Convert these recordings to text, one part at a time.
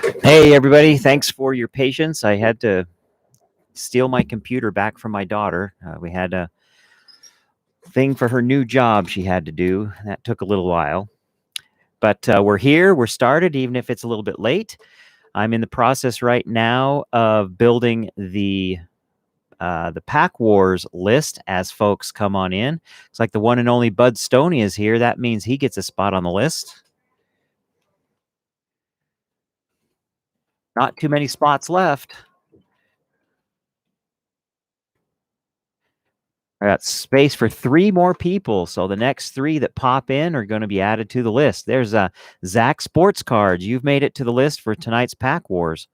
Hey, everybody. Thanks for your patience. I had to steal my computer back from my daughter. We had a thing for her new job she had to do. That took a little while. But we're here. We're started, even if it's a little bit late. I'm in the process right now of building the Pack Wars list as folks come on in. It's like the one and only Bud Stoney is here. That means he gets a spot on the list. Not too many spots left. I got space for 3 more people, so the next 3 that pop in are going to be added to the list. There's Zach Sports Cards. You've made it to the list for tonight's Pack Wars.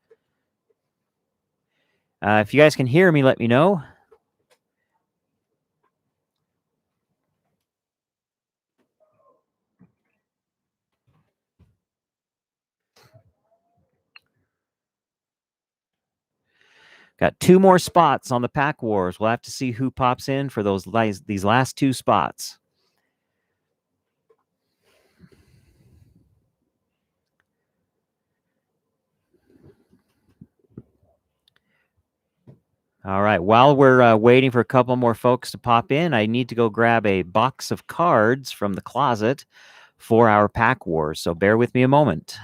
If you guys can hear me, let me know. Got 2 more spots on the Pack Wars. We'll have to see who pops in for these last 2 spots. All right. While we're waiting for a couple more folks to pop in, I need to go grab a box of cards from the closet for our Pack Wars. So bear with me a moment.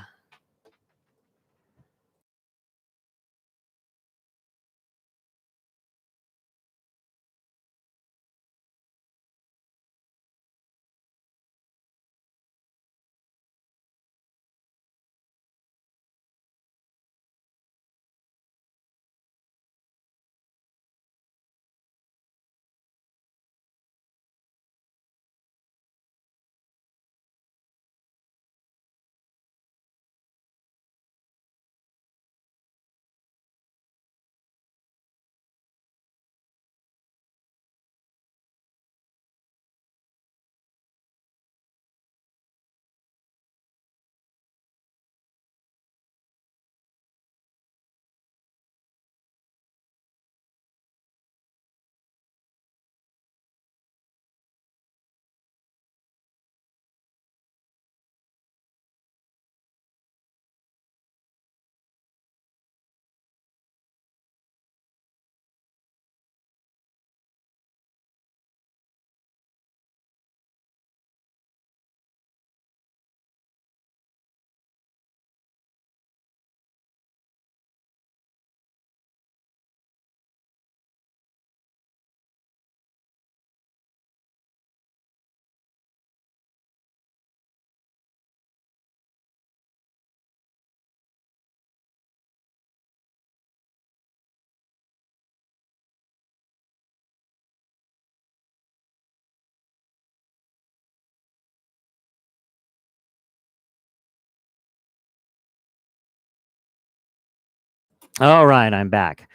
All right, I'm back.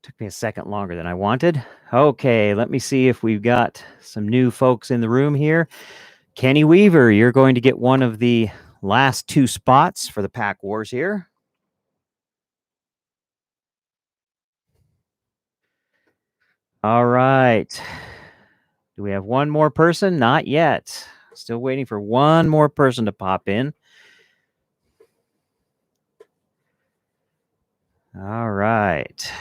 Took me a second longer than I wanted. Okay, let me see if we've got some new folks in the room here. Kenny Weaver, you're going to get one of the last 2 spots for the Pack Wars here. All right. Do we have one more person? Not yet. Still waiting for one more person to pop in. All right.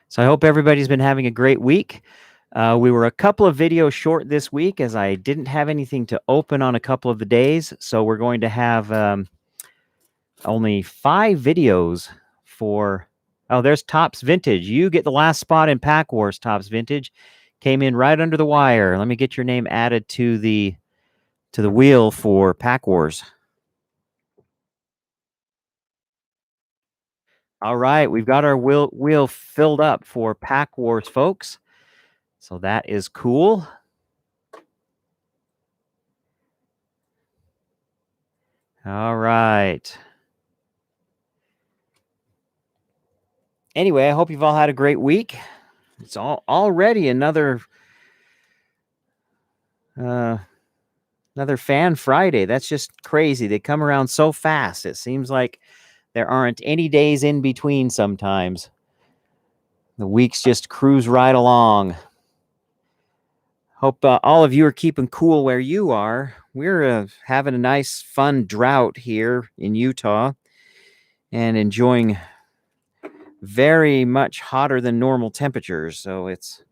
So I hope everybody's been having a great week. We were a couple of videos short this week as I didn't have anything to open on a couple of the days. So we're going to have only 5 videos for... Oh, there's Tops Vintage. You get the last spot in Pack Wars, Tops Vintage. Came in right under the wire. Let me get your name added to the wheel for Pack Wars. All right, we've got our wheel filled up for Pack Wars, folks. So that is cool. All right. Anyway, I hope you've all had a great week. It's already another Fan Friday. That's just crazy. They come around so fast. It seems like there aren't any days in between sometimes. The weeks just cruise right along. Hope all of you are keeping cool where you are. We're having a nice, fun drought here in Utah and enjoying very much hotter than normal temperatures. So it's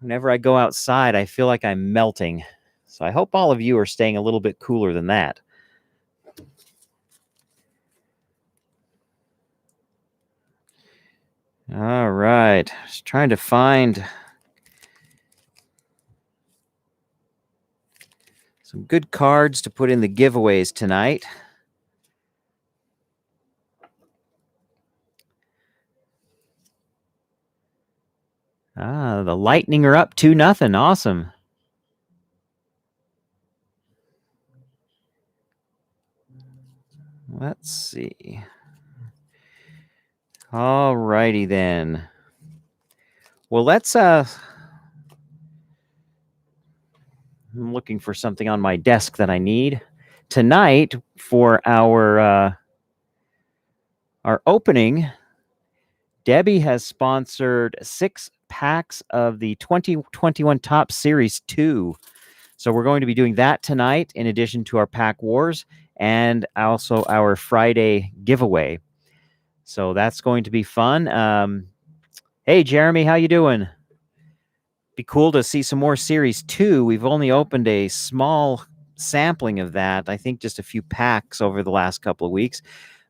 whenever I go outside, I feel like I'm melting. So I hope all of you are staying a little bit cooler than that. All right. Just trying to find some good cards to put in the giveaways tonight. The Lightning are up 2-0. Awesome. Let's see. All righty then. Well, let's I'm looking for something on my desk that I need. Tonight for our opening, Debbie has sponsored 6 packs of the 2021 Top Series 2. So we're going to be doing that tonight in addition to our Pack Wars and also our Friday giveaway. So that's going to be fun. Hey, Jeremy, how you doing? Be cool to see some more Series 2. We've only opened a small sampling of that. I think just a few packs over the last couple of weeks.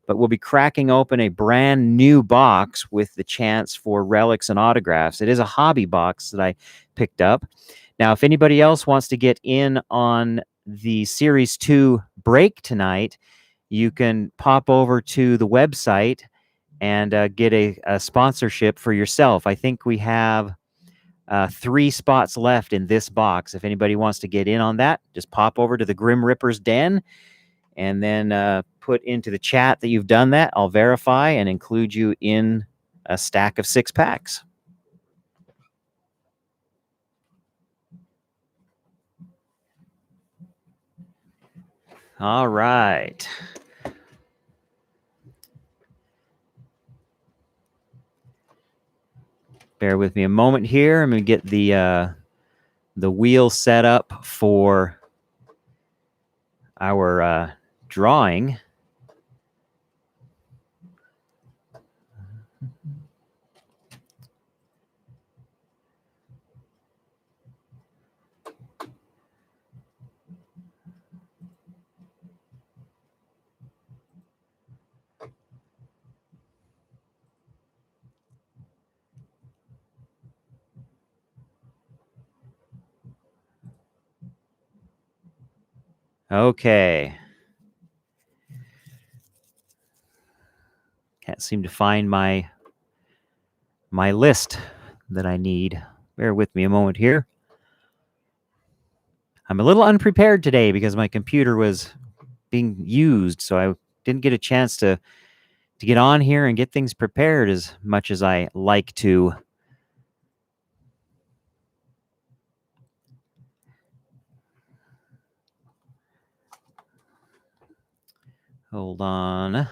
But we'll be cracking open a brand new box with the chance for relics and autographs. It is a hobby box that I picked up. Now, if anybody else wants to get in on the Series 2 break tonight, you can pop over to the website and get a sponsorship for yourself. I think we have 3 spots left in this box. If anybody wants to get in on that, just pop over to the Grim Reaper's Den and then put into the chat that you've done that. I'll verify and include you in a stack of 6 packs. All right. Bear with me a moment here. I'm going to get the wheel set up for our drawing. Okay. Can't seem to find my list that I need. Bear with me a moment here. I'm a little unprepared today because my computer was being used, so I didn't get a chance to get on here and get things prepared as much as I like to. Hold on.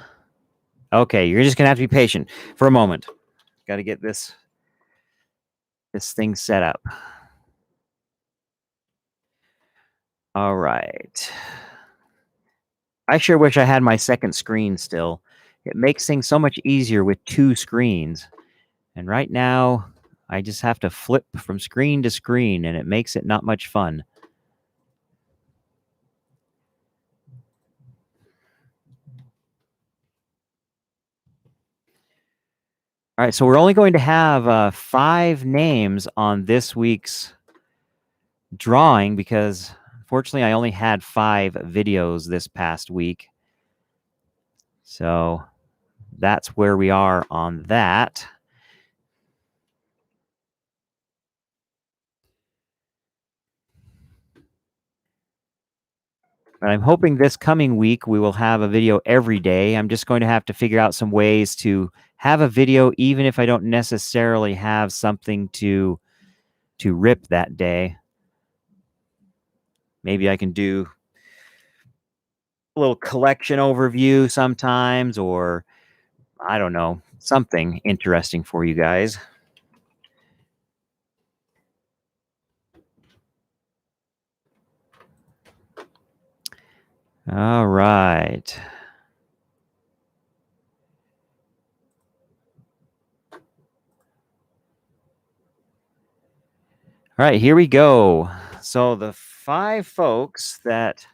Okay, you're just gonna have to be patient for a moment. Got to get this thing set up. All right. I sure wish I had my second screen still. It makes things so much easier with 2 screens. And right now, I just have to flip from screen to screen, and it makes it not much fun. All right, so we're only going to have 5 names on this week's drawing because, unfortunately, I only had 5 videos this past week. So that's where we are on that. But I'm hoping this coming week we will have a video every day. I'm just going to have to figure out some ways to have a video even if I don't necessarily have something to rip that day. Maybe I can do a little collection overview sometimes, or I don't know, something interesting for you guys. All right. All right, here we go. So the 5 folks that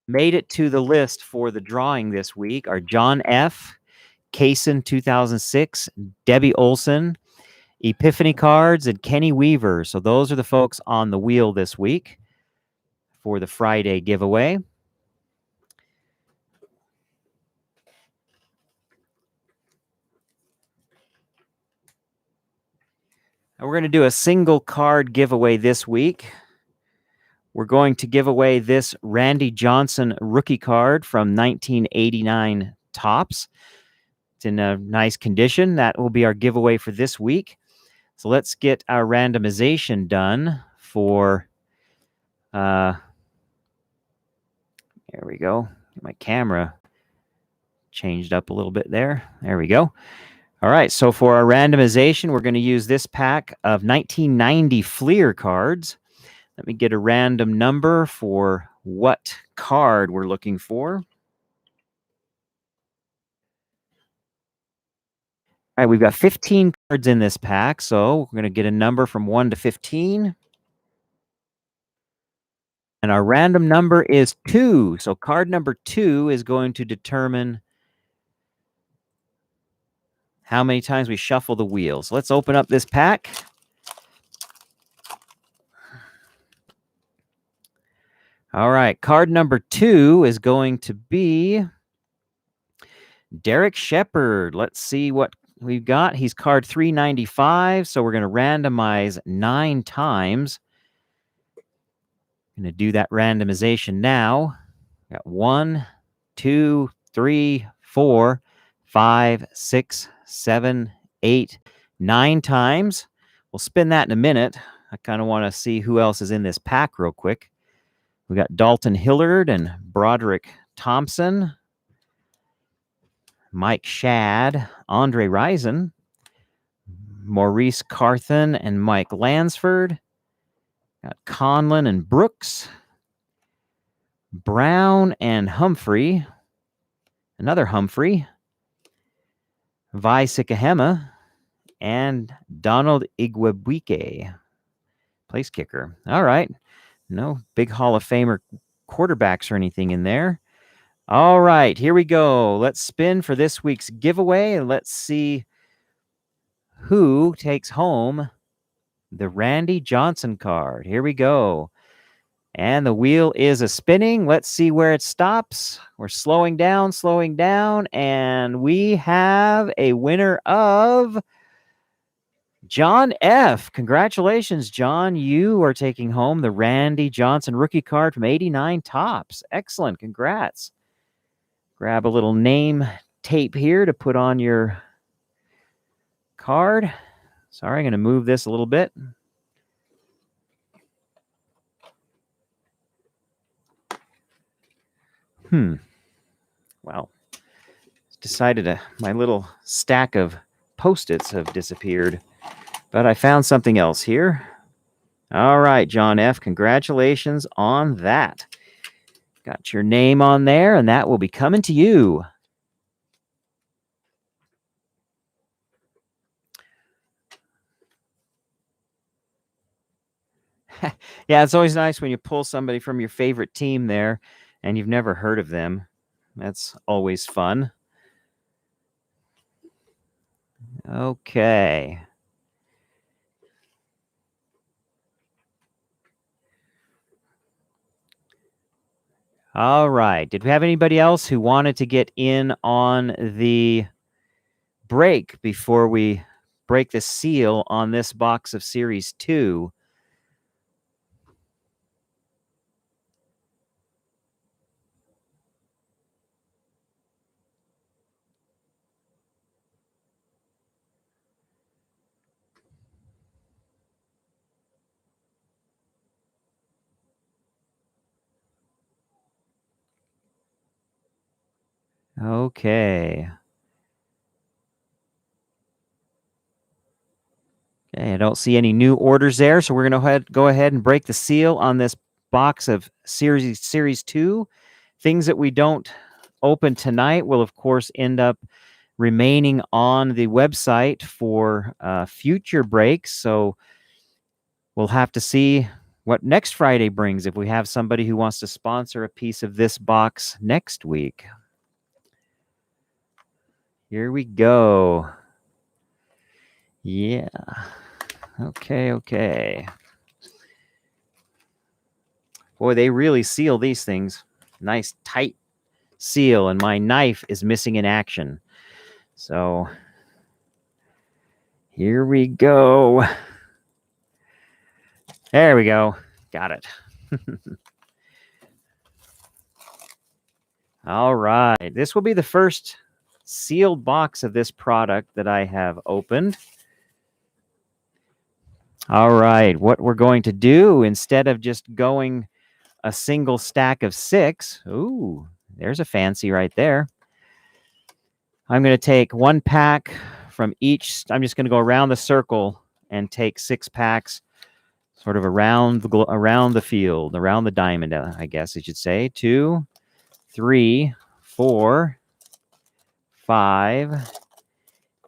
made it to the list for the drawing this week are John F., Kaysen 2006, Debbie Olson, Epiphany Cards, and Kenny Weaver. So those are the folks on the wheel this week for the Friday giveaway. And we're going to do a single card giveaway this week. We're going to give away this Randy Johnson rookie card from 1989 Topps. It's in a nice condition. That will be our giveaway for this week. So let's get our randomization done for, there we go. My camera changed up a little bit there. There we go. All right, so for our randomization, we're going to use this pack of 1990 Fleer cards. Let me get a random number for what card we're looking for. All right, we've got 15 cards in this pack, so we're going to get a number from 1 to 15. And our random number is 2. So card number 2 is going to determine how many times we shuffle the wheels. Let's open up this pack. All right, card number 2 is going to be Derek Shepard. Let's see what we've got. He's card 395, so we're going to randomize 9 times. I'm going to do that randomization now. Got 1, 2, 3, 4, 5, 6, 7, 8, 9 times. We'll spin that in a minute. I kind of want to see who else is in this pack real quick. We got Dalton Hillard and Broderick Thompson, Mike Shad, Andre Rison, Maurice Carthen and Mike Lansford. Got Conlon and Brooks, Brown and Humphrey, another Humphrey, Vi Sikahema, and Donald Igwebuike, place kicker. All right. No big Hall of Famer quarterbacks or anything in there. All right, here we go. Let's spin for this week's giveaway, and let's see who takes home the Randy Johnson card. Here we go. And the wheel is a spinning. Let's see where it stops. We're slowing down, and we have a winner of John F. Congratulations, John. You are taking home the Randy Johnson rookie card from 89 Topps. Excellent. Congrats. Grab a little name tape here to put on your card. Sorry, I'm going to move this a little bit. Well, decided my little stack of Post-its have disappeared, but I found something else here. All right, John F., congratulations on that. Got your name on there, and that will be coming to you. Yeah, it's always nice when you pull somebody from your favorite team there and you've never heard of them. That's always fun. Okay. All right. Did we have anybody else who wanted to get in on the break before we break the seal on this box of Series 2? Okay. Okay, I don't see any new orders there, so we're going to go ahead and break the seal on this box of Series 2. Things that we don't open tonight will, of course, end up remaining on the website for future breaks. So we'll have to see what next Friday brings if we have somebody who wants to sponsor a piece of this box next week. Here we go. Yeah. Okay. Boy, they really seal these things. Nice tight seal, and my knife is missing in action. So here we go. There we go. Got it. All right. This will be the first sealed box of this product that I have opened. All right. What we're going to do, instead of just going a single stack of 6, ooh, there's a fancy right there. I'm going to take 1 pack from each. I'm just going to go around the circle and take 6 packs sort of around the field, around the diamond, I guess I should say. 2, 3, 4, 5,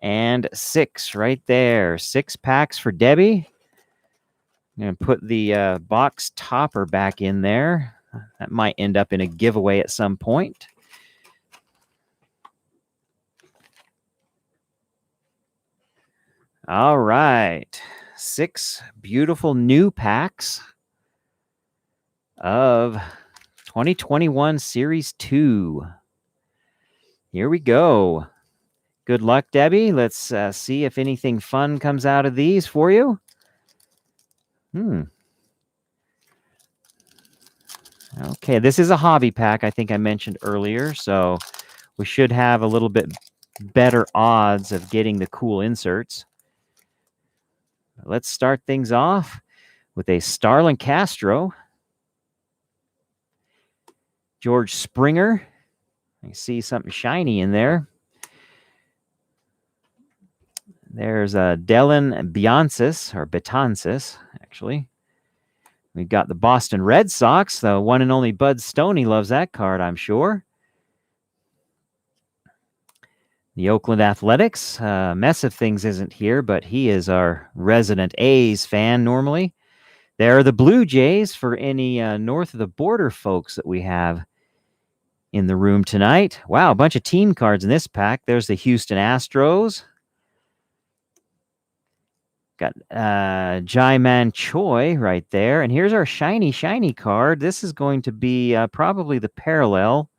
and 6 right there. 6 packs for Debbie. I'm going to put the box topper back in there. That might end up in a giveaway at some point. All right. 6 beautiful new packs of 2021 Series 2. Here we go. Good luck, Debbie. Let's see if anything fun comes out of these for you. Okay, this is a hobby pack, I think I mentioned earlier, so we should have a little bit better odds of getting the cool inserts. Let's start things off with a Starlin Castro. George Springer. I see something shiny in there. There's a Dellin Betances, actually. We've got the Boston Red Sox. The one and only Bud Stoney loves that card, I'm sure. The Oakland Athletics. Mess of Things isn't here, but he is our resident A's fan normally. There are the Blue Jays for any north of the border folks that we have in the room tonight. Wow, a bunch of team cards in this pack. There's the Houston Astros. Got Jaiman Choi right there. And here's our shiny card. This is going to be probably the parallel.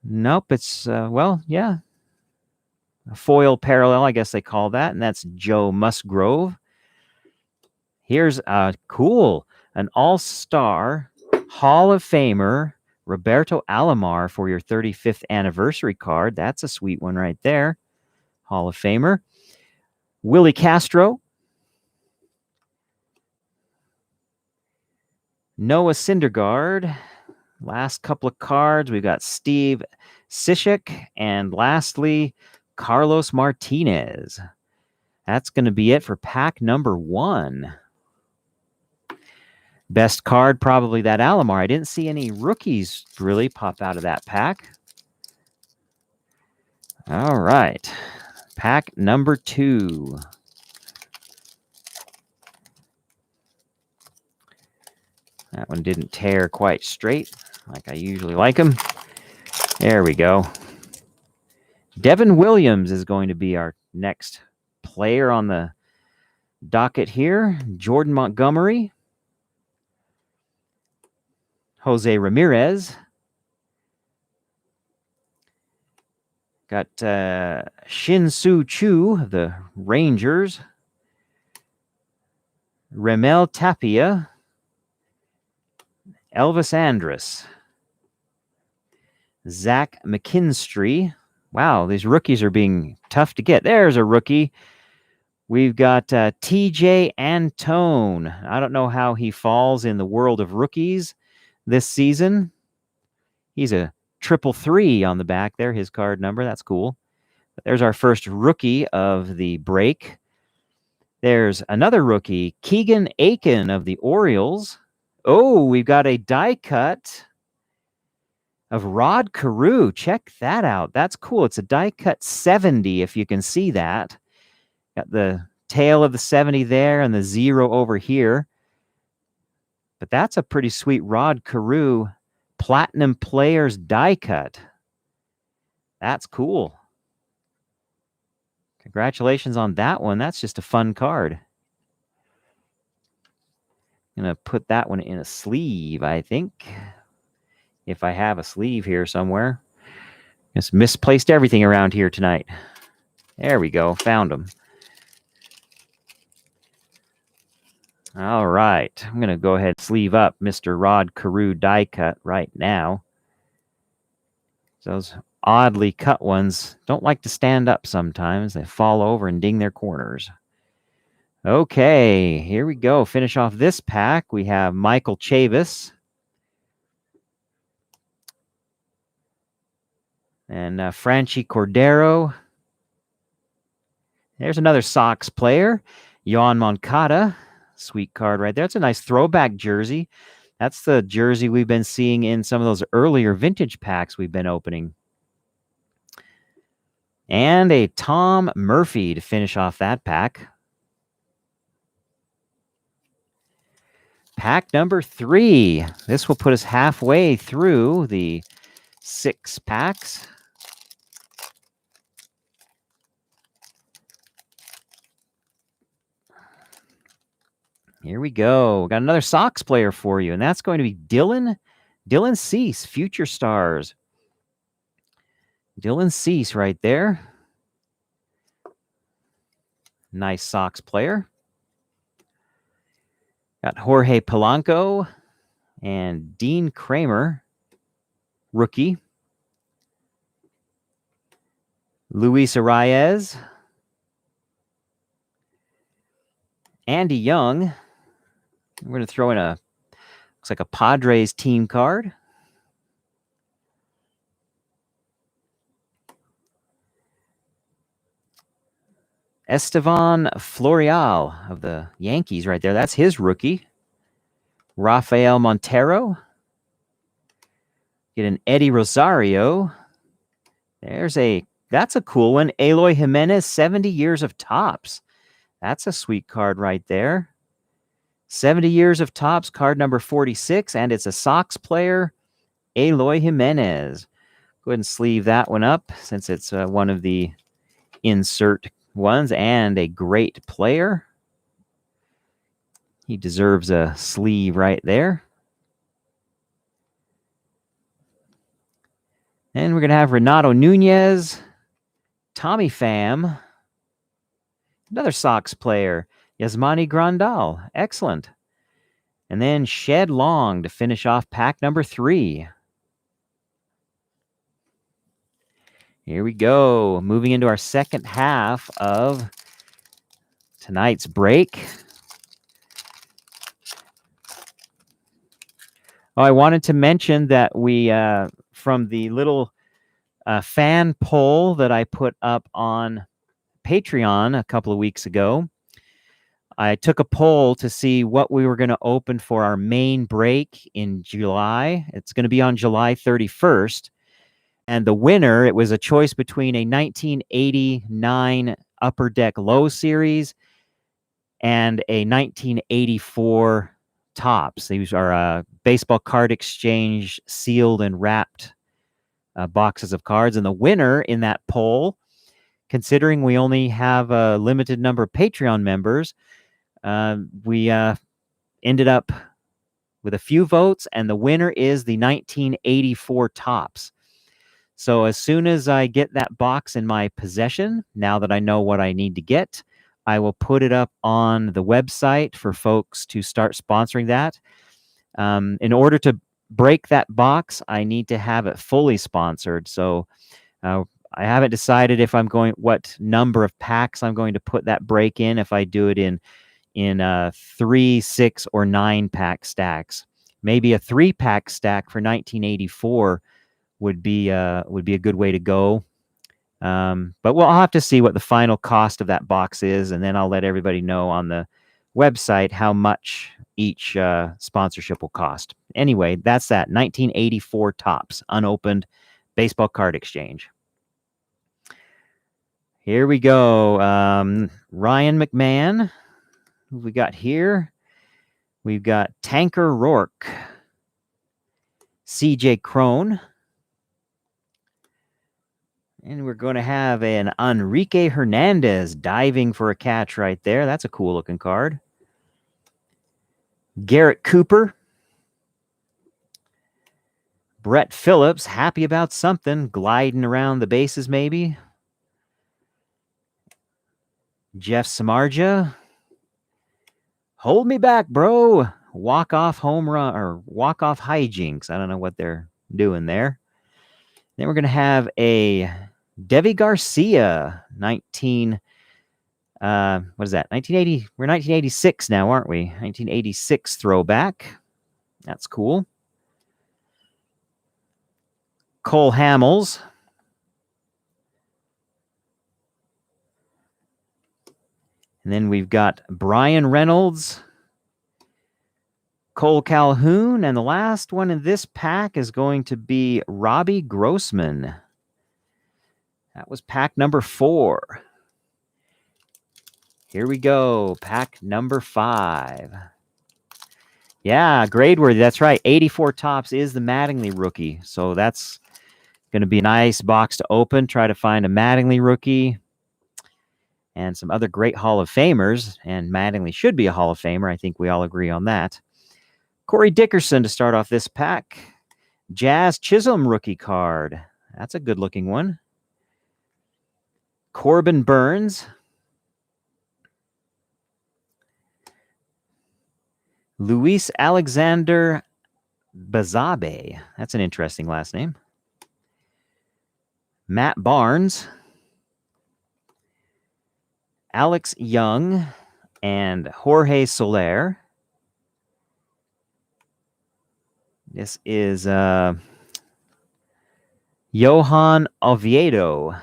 Nope, it's, well, yeah. A foil parallel, I guess they call that. And that's Joe Musgrove. Here's cool. An all-star Hall of Famer, Roberto Alomar, for your 35th anniversary card. That's a sweet one right there. Hall of Famer. Willie Castro. Noah Syndergaard. Last couple of cards, we've got Steve Cishek. And lastly, Carlos Martinez. That's going to be it for pack number 1. Best card, probably that Alomar. I didn't see any rookies really pop out of that pack. All right. Pack number 2. That one didn't tear quite straight like I usually like them. There we go. Devin Williams is going to be our next player on the docket here. Jordan Montgomery. Jose Ramirez. Got Shin-Soo Choo of the Rangers. Ramel Tapia. Elvis Andrus. Zach McKinstry. Wow, these rookies are being tough to get. There's a rookie. We've got TJ Antone. I don't know how he falls in the world of rookies this season. He's a 333 on the back there, his card number. That's cool. But there's our first rookie of the break. There's another rookie, Keegan Aiken of the Orioles. Oh, we've got a die cut of Rod Carew. Check that out. That's cool. It's a die cut 70, if you can see that. Got the tail of the 70 there and the 0 over here. But that's a pretty sweet Rod Carew Platinum Players die cut. That's cool. Congratulations on that one. That's just a fun card. I'm going to put that one in a sleeve, I think. If I have a sleeve here somewhere. Just misplaced everything around here tonight. There we go. Found them. All right. I'm going to go ahead and sleeve up Mr. Rod Carew die cut right now. Those oddly cut ones don't like to stand up sometimes. They fall over and ding their corners. Okay, here we go. Finish off this pack. We have Michael Chavis. And Franchi Cordero. There's another Sox player. Yoan Moncada. Sweet card right there. It's a nice throwback jersey. That's the jersey we've been seeing in some of those earlier vintage packs we've been opening. And a Tom Murphy to finish off that pack. Pack number 3. This will put us halfway through the 6 packs. Here we go. Got another Sox player for you, and that's going to be Dylan Cease, Future Stars. Dylan Cease right there. Nice Sox player. Got Jorge Polanco and Dean Kramer, rookie. Luis Arias. Andy Young. We're going to throw in looks like a Padres team card. Estevan Florial of the Yankees right there. That's his rookie. Rafael Montero. Get an Eddie Rosario. That's a cool one. Eloy Jimenez, 70 years of Topps. That's a sweet card right there. 70 years of Topps, card number 46, and it's a Sox player, Eloy Jimenez. Go ahead and sleeve that one up since it's one of the insert ones and a great player. He deserves a sleeve right there. And we're going to have Renato Nunez, Tommy Pham, another Sox player, Yasmani Grandal. Excellent. And then Shed Long to finish off pack number 3. Here we go. Moving into our second half of tonight's break. Oh, I wanted to mention that we, from the little fan poll that I put up on Patreon a couple of weeks ago, I took a poll to see what we were going to open for our main break in July. It's going to be on July 31st. And the winner, it was a choice between a 1989 Upper Deck Low Series and a 1984 Topps. These are baseball card exchange sealed and wrapped boxes of cards. And the winner in that poll, considering we only have a limited number of Patreon members, we ended up with a few votes, and the winner is the 1984 Topps. So as soon as I get that box in my possession, now that I know what I need to get, I will put it up on the website for folks to start sponsoring that. In order to break that box, I need to have it fully sponsored. So I haven't decided if what number of packs I'm going to put that break in, if I do it in 3, 6, or 9 pack stacks. Maybe a 3-pack stack for 1984 would be a good way to go. But I'll have to see what the final cost of that box is, and then I'll let everybody know on the website how much each sponsorship will cost. Anyway, that's that 1984 Topps unopened baseball card exchange. Here we go. Ryan McMahon. Who we got here? We've got Tanker Rourke, CJ Crone, and we're going to have an Enrique Hernandez diving for a catch right there. That's a cool looking card. Garrett Cooper. Brett Phillips, happy about something, gliding around the bases maybe. Jeff Samardzija. Hold me back, bro. Walk-off home run or walk-off hijinks. I don't know what they're doing there. Then we're going to have a Devi Garcia, what is that? 1980. We're 1986 now, aren't we? 1986 throwback. That's cool. Cole Hamels. And then we've got Brian Reynolds, Cole Calhoun, and the last one in this pack is going to be Robbie Grossman. That was pack number 4. Here we go, pack number 5. Yeah, grade-worthy, that's right. 84 Topps is the Mattingly rookie, so that's going to be a nice box to open. Try to find a Mattingly rookie and some other great Hall of Famers, and Mattingly should be a Hall of Famer. I think we all agree on that. Corey Dickerson to start off this pack. Jazz Chisholm rookie card. That's a good-looking one. Corbin Burns. Luis Alexander Bazabe. That's an interesting last name. Matt Barnes. Alex Young and Jorge Soler. This is Johan Oviedo.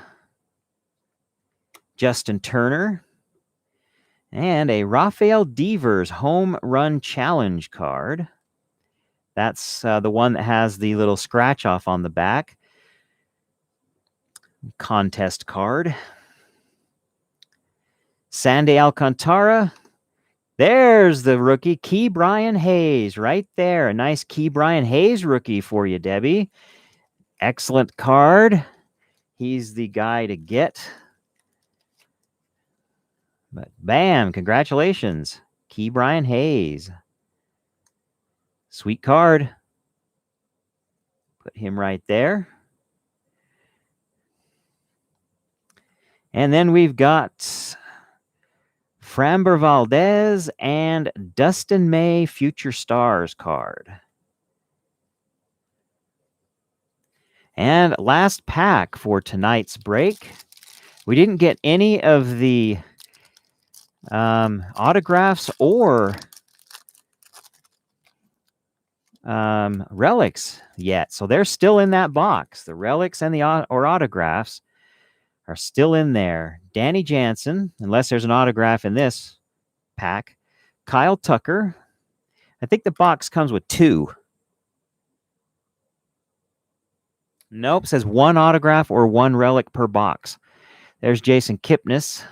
Justin Turner. And a Rafael Devers home run challenge card. That's the one that has the little scratch off on the back. Contest card. Sandy Alcantara. There's the rookie, Ke'Bryan Hayes, right there. A nice Ke'Bryan Hayes rookie for you, Debbie. Excellent card. He's the guy to get. But bam, congratulations, Ke'Bryan Hayes. Sweet card. Put him right there. And then we've got Framber Valdez and Dustin May Future Stars card. And last pack for tonight's break. We didn't get any of the autographs or relics yet. So they're still in that box. The relics and the autographs are still in there. Danny Jansen, unless there's an autograph in this pack. Kyle Tucker. I think the box comes with 2. Nope, says 1 autograph or 1 relic per box. There's Jason Kipnis.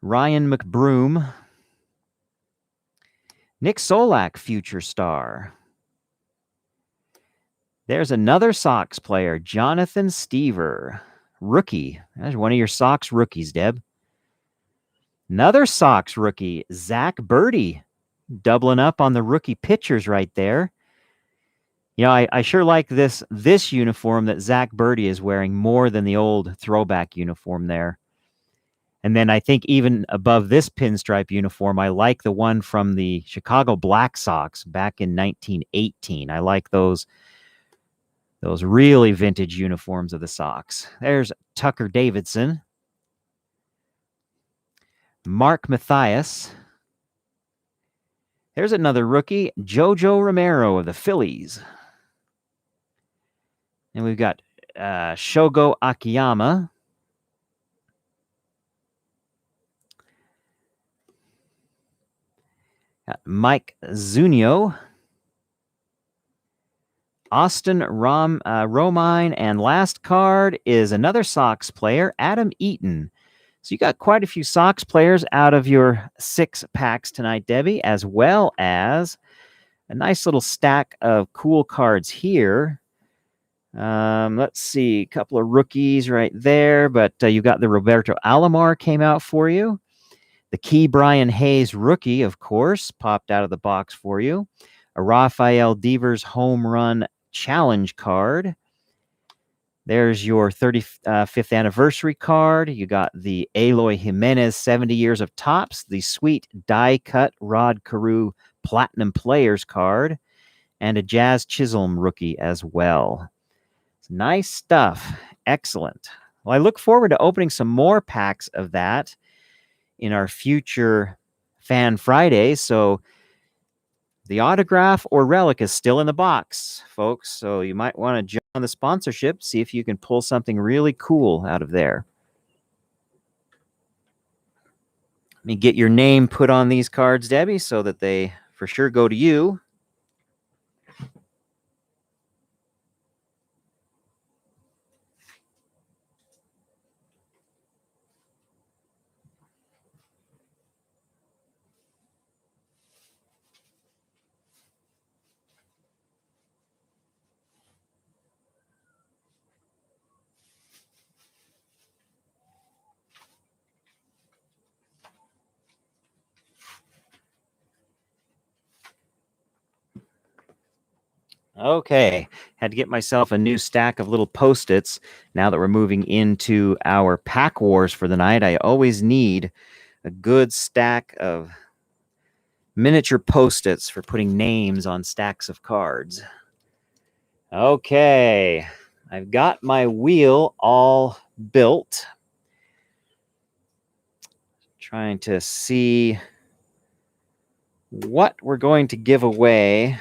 Ryan McBroom. Nick Solak, Future Star. There's another Sox player, Jonathan Stever, rookie. That's one of your Sox rookies, Deb. Another Sox rookie, Zach Birdie, doubling up on the rookie pitchers right there. You know, I sure like this uniform that Zach Birdie is wearing more than the old throwback uniform there. And then I think even above this pinstripe uniform, I like the one from the Chicago Black Sox back in 1918. I like those really vintage uniforms of the Sox. There's Tucker Davidson. Mark Mathias. There's another rookie, Jojo Romero of the Phillies. And we've got Shogo Akiyama. Mike Zunio, Austin Romine, and last card is another Sox player, Adam Eaton. So you got quite a few Sox players out of your 6 packs tonight, Debbie, as well as a nice little stack of cool cards here. Let's see, a couple of rookies right there, but you got the Roberto Alomar came out for you. The Key Brian Hayes rookie, of course, popped out of the box for you. A Rafael Devers home run challenge card. There's your 35th anniversary card. You got the Eloy Jimenez 70 years of Topps, the sweet die cut Rod Carew Platinum Players card, and a Jazz Chisholm rookie as well. It's nice stuff. Excellent. Well, I look forward to opening some more packs of that in our future Fan Fridays. So the autograph or relic is still in the box, folks. So you might want to jump on the sponsorship, see if you can pull something really cool out of there. Let me get your name put on these cards, Debbie, so that they for sure go to you. Okay, had to get myself a new stack of little Post-its now that we're moving into our pack wars for the night. I always need a good stack of miniature Post-its for putting names on stacks of cards. Okay, I've got my wheel all built. Trying to see what we're going to give away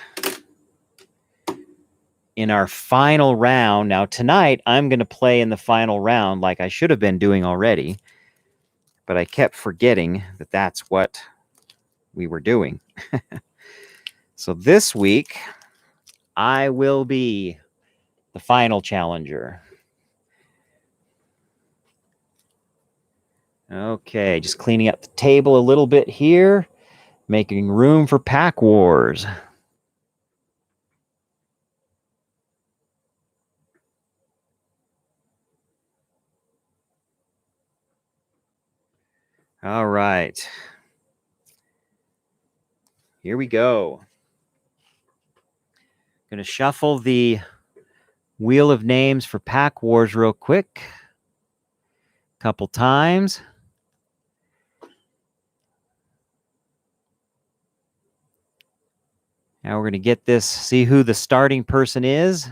in our final round. Now, tonight, I'm going to play in the final round like I should have been doing already, but I kept forgetting that that's what we were doing. So this week, I will be the final challenger. Okay, just cleaning up the table a little bit here, making room for Pack Wars. All right. Here we go. Going to shuffle the wheel of names for Pack Wars real quick. Couple times. Now we're going to get this, see who the starting person is.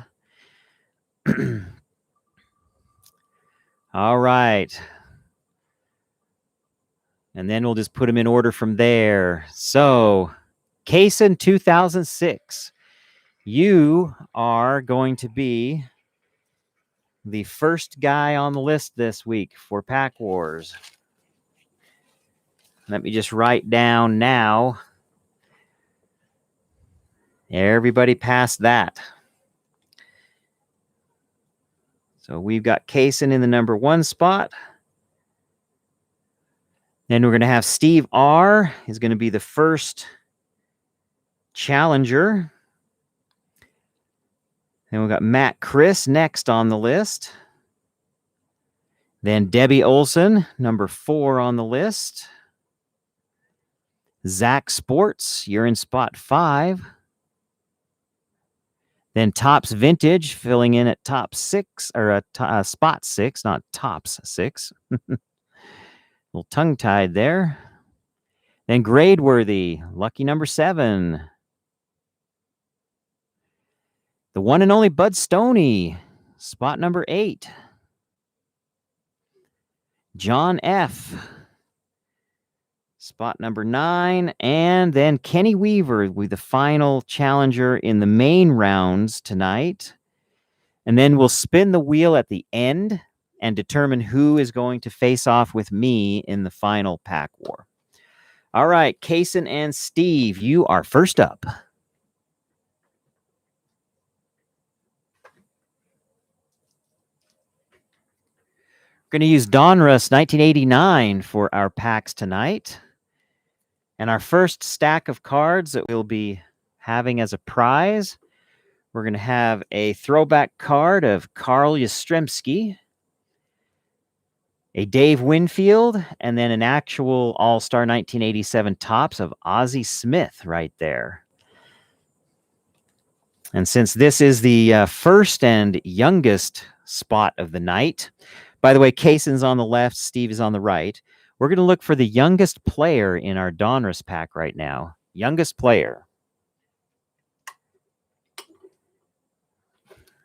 All right. And then we'll just put them in order from there. So, Kaysen 2006, you are going to be the first guy on the list this week for Pack Wars. Let me just write down now. Everybody passed that. So we've got Kaysen in the number 1 spot. Then we're going to have Steve R. He's going to be the first challenger. Then we've got Matt Chris next on the list. Then Debbie Olson, number 4 on the list. Zach Sports, you're in spot 5. Then Topps Vintage filling in at top 6, or spot 6, not Topps 6. Little tongue-tied there. Then Gradeworthy, lucky number 7. The one and only Bud Stoney, spot number 8. John F., spot number 9. And then Kenny Weaver with the final challenger in the main rounds tonight. And then we'll spin the wheel at the end and determine who is going to face off with me in the final Pack War. All right, Kaysen and Steve, you are first up. We're going to use Donruss 1989 for our packs tonight. And our first stack of cards that we'll be having as a prize, we're going to have a throwback card of Carl Yastrzemski, a Dave Winfield, and then an actual All-Star 1987 Topps of Ozzie Smith right there. And since this is the first and youngest spot of the night, by the way, Kaysen's on the left, Steve is on the right. We're going to look for the youngest player in our Donruss pack right now. Youngest player.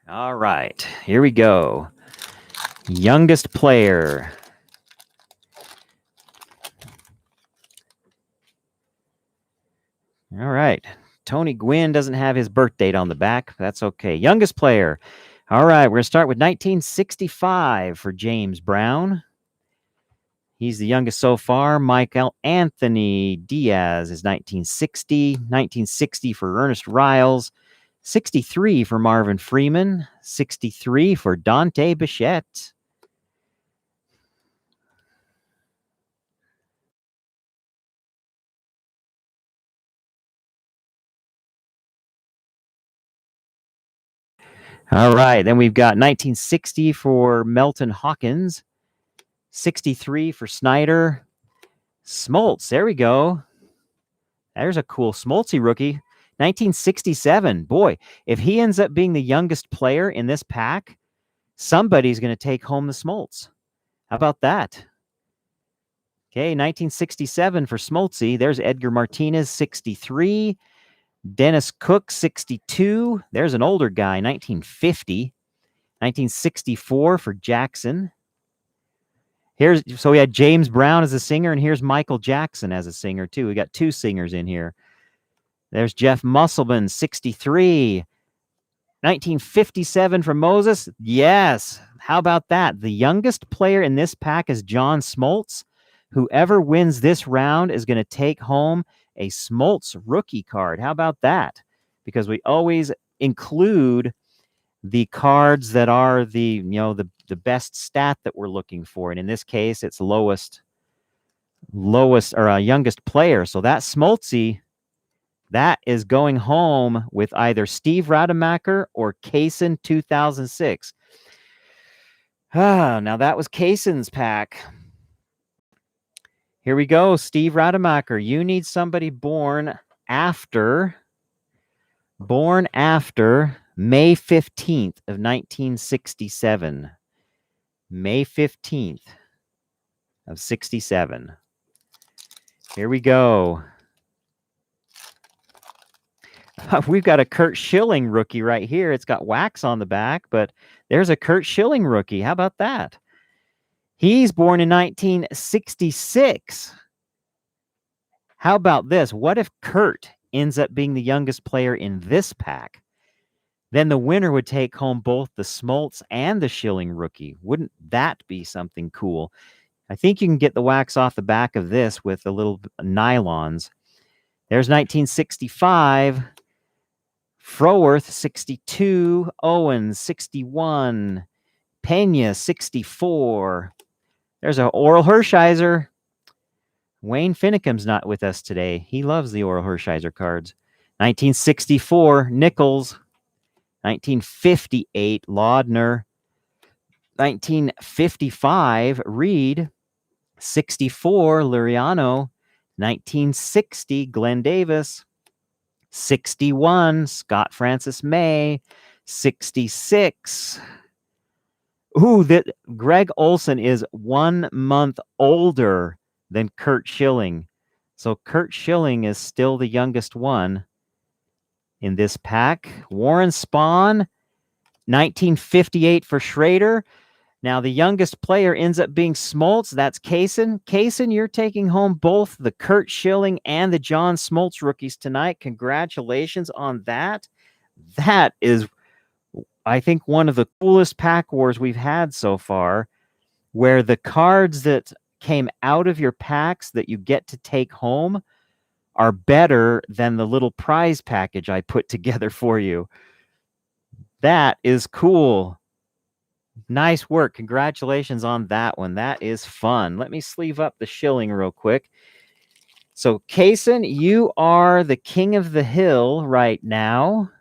All right, here we go. Youngest player. All right. Tony Gwynn doesn't have his birth date on the back. That's okay. Youngest player. All right, we're going to start with 1965 for James Brown. He's the youngest so far. Michael Anthony Diaz is 1960. 1960 for Ernest Riles. 63 for Marvin Freeman. 63 for Dante Bichette. All right, then we've got 1960 for Melton Hawkins. 63 for Snyder. Smoltz, there we go. There's a cool Smoltzy rookie. 1967. Boy, if he ends up being the youngest player in this pack, somebody's going to take home the Smoltz. How about that? Okay, 1967 for Smoltzy. There's Edgar Martinez, 63. Dennis Cook, 62. There's an older guy, 1950. 1964 for Jackson. So we had James Brown as a singer, and here's Michael Jackson as a singer, too. We got two singers in here. There's Jeff Musselman, 63. 1957 for Moses. Yes. How about that? The youngest player in this pack is John Smoltz. Whoever wins this round is going to take home a Smoltz rookie card. How about that? Because we always include the cards that are the best stat that we're looking for. And in this case, it's lowest or youngest player. So that Smoltzy, that is going home with either Steve Rademacher or Kaysen 2006. Now that was Kaysen's pack. Here we go, Steve Rademacher. You need somebody born after May 15th of 1967. May 15th of 67. Here we go. We've got a Curt Schilling rookie right here. It's got wax on the back, but there's a Curt Schilling rookie. How about that? He's born in 1966. How about this? What if Curt ends up being the youngest player in this pack? Then the winner would take home both the Smoltz and the Schilling rookie. Wouldn't that be something cool? I think you can get the wax off the back of this with a little nylons. There's 1965. Froworth, 62. Owens, 61. Pena, 64. There's an Oral Hershiser. Wayne Finicum's not with us today. He loves the Oral Hershiser cards. 1964, Nichols. 1958, Laudner. 1955, Reed. 64, Liriano. 1960, Glenn Davis. 61, Scott Francis May. 66. Greg Olson is 1 month older than Curt Schilling. So Curt Schilling is still the youngest one in this pack. Warren Spahn, 1958 for Schrader. Now, the youngest player ends up being Smoltz. That's Kaysen. Kaysen, you're taking home both the Curt Schilling and the John Smoltz rookies tonight. Congratulations on that. That is, I think, one of the coolest pack wars we've had so far, where the cards that came out of your packs that you get to take home are better than the little prize package I put together for you. That is cool. Nice work. Congratulations on that one. That is fun. Let me sleeve up the shilling real quick. So, Kaysen, you are the king of the hill right now,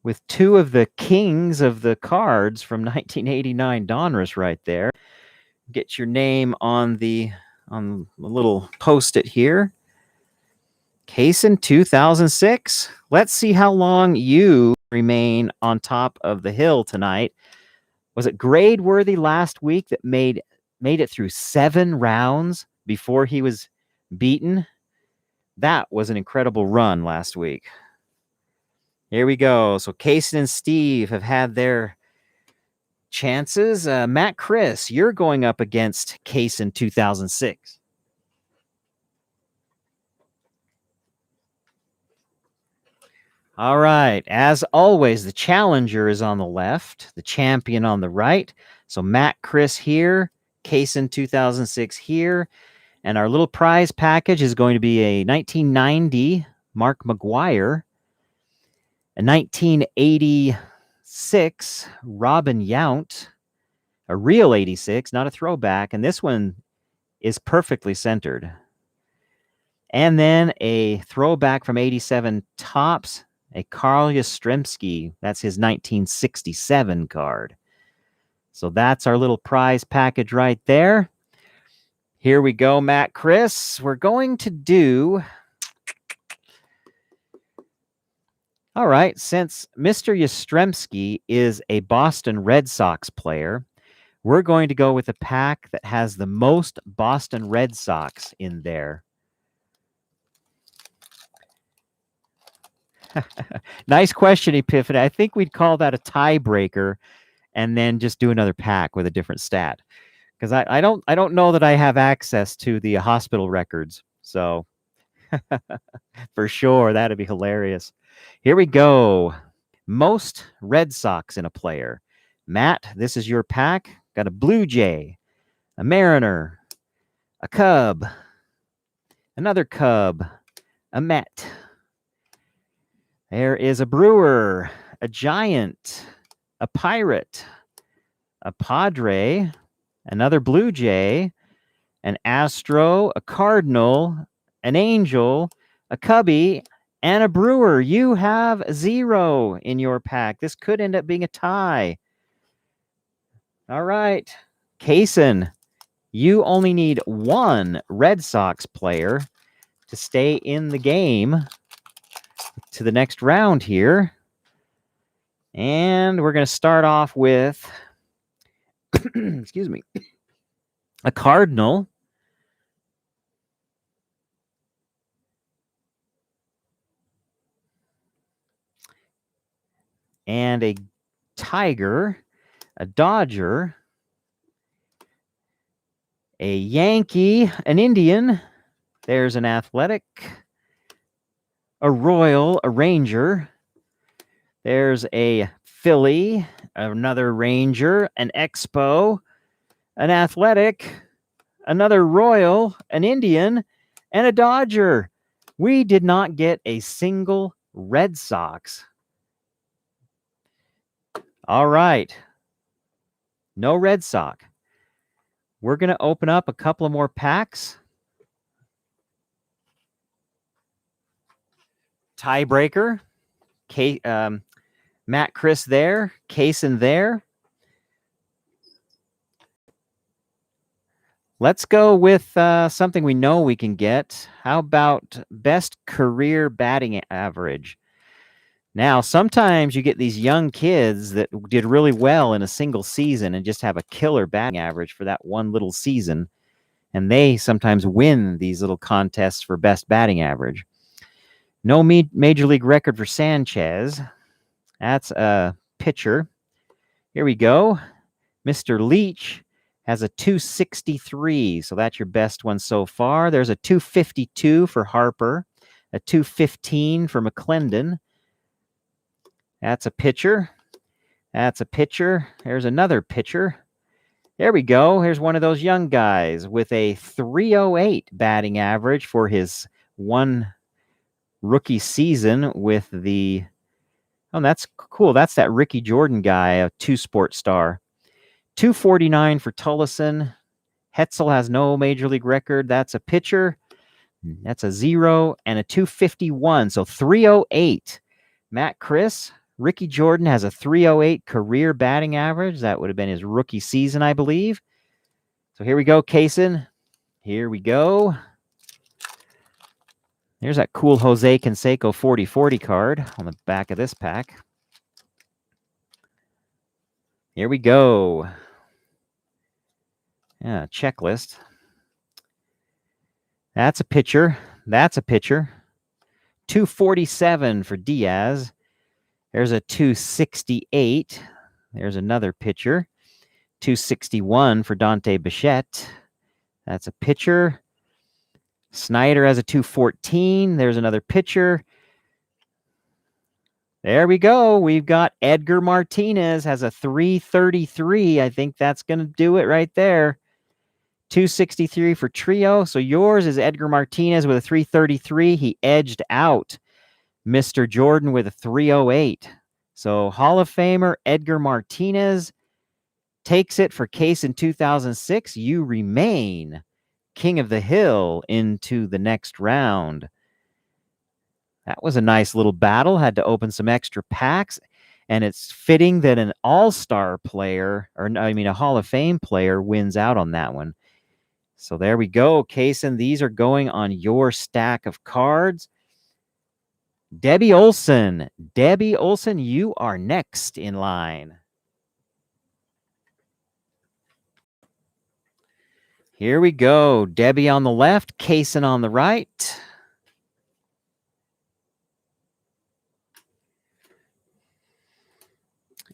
with two of the kings of the cards from 1989 Donruss right there. Get your name on the little post-it here. Kaysen 2006. Let's see how long you remain on top of the hill tonight. Was it Grade Worthy last week that made it through 7 rounds before he was beaten? That was an incredible run last week. Here we go. So Kaysen and Steve have had their chances. Matt Chris, you're going up against Kaysen 2006. All right. As always, the challenger is on the left, the champion on the right. So Matt Chris here, Kaysen 2006 here. And our little prize package is going to be a 1990 Mark McGwire, a 1986 Robin Yount, a real 86, not a throwback. And this one is perfectly centered. And then a throwback from 87 Topps, a Carl Yastrzemski. That's his 1967 card. So that's our little prize package right there. Here we go, Matt Chris. We're going to do... All right, since Mr. Yastrzemski is a Boston Red Sox player, we're going to go with a pack that has the most Boston Red Sox in there. Nice question, Epiphany. I think we'd call that a tiebreaker and then just do another pack with a different stat. Because I don't know that I have access to the hospital records. So for sure, that'd be hilarious. Here we go. Most Red Sox in a player. Matt, this is your pack. Got a Blue Jay, a Mariner, a Cub, another Cub, a Met. There is a Brewer, a Giant, a Pirate, a Padre, another Blue Jay, an Astro, a Cardinal, an Angel, a Cubby, and a Brewer. You have 0 in your pack. This could end up being a tie. All right. Kaysen, you only need 1 Red Sox player to stay in the game to the next round here. And we're going to start off with, excuse me, a Cardinal. And a Tiger, a Dodger, a Yankee, an Indian. There's an Athletic, a Royal, a Ranger. There's a Philly, another Ranger, an Expo, an Athletic, another Royal, an Indian, and a Dodger. We did not get a single Red Sox. All right. No Red Sox. We're going to open up a couple of more packs. Tiebreaker. Matt Chris there. Kaysen there. Let's go with something we know we can get. How about best career batting average? Now, sometimes you get these young kids that did really well in a single season and just have a killer batting average for that one little season. And they sometimes win these little contests for best batting average. No major league record for Sanchez. That's a pitcher. Here we go. Mr. Leach has a 263, so that's your best one so far. There's a 252 for Harper, a 215 for McClendon. That's a pitcher. That's a pitcher. There's another pitcher. There we go. Here's one of those young guys with a 308 batting average for his one rookie season with the... Oh, that's cool. That's that Ricky Jordan guy, a two-sport star. 249 for Tullison. Hetzel has no major league record. That's a pitcher. That's a 0 and a 251. So 308. Matt Chris. Ricky Jordan has a 308 career batting average. That would have been his rookie season, I believe. So here we go, Kaysen. Here we go. There's that cool Jose Canseco 40/40 card on the back of this pack. Here we go. Yeah, checklist. That's a pitcher. That's a pitcher. 247 for Diaz. There's a 268. There's another pitcher. 261 for Dante Bichette. That's a pitcher. Snyder has a 214. There's another pitcher. There we go. We've got Edgar Martinez has a 333. I think that's going to do it right there. 263 for Trio. So yours is Edgar Martinez with a 333. He edged out Mr. Jordan with a 308. So Hall of Famer Edgar Martinez takes it for Case in 2006. You remain King of the Hill into the next round. That was a nice little battle. Had to open some extra packs. And it's fitting that an all-star player, a Hall of Fame player, wins out on that one. So there we go, Kaysen. These are going on your stack of cards. Debbie Olson. Debbie Olson, you are next in line. Here we go. Debbie on the left, Kaysen on the right.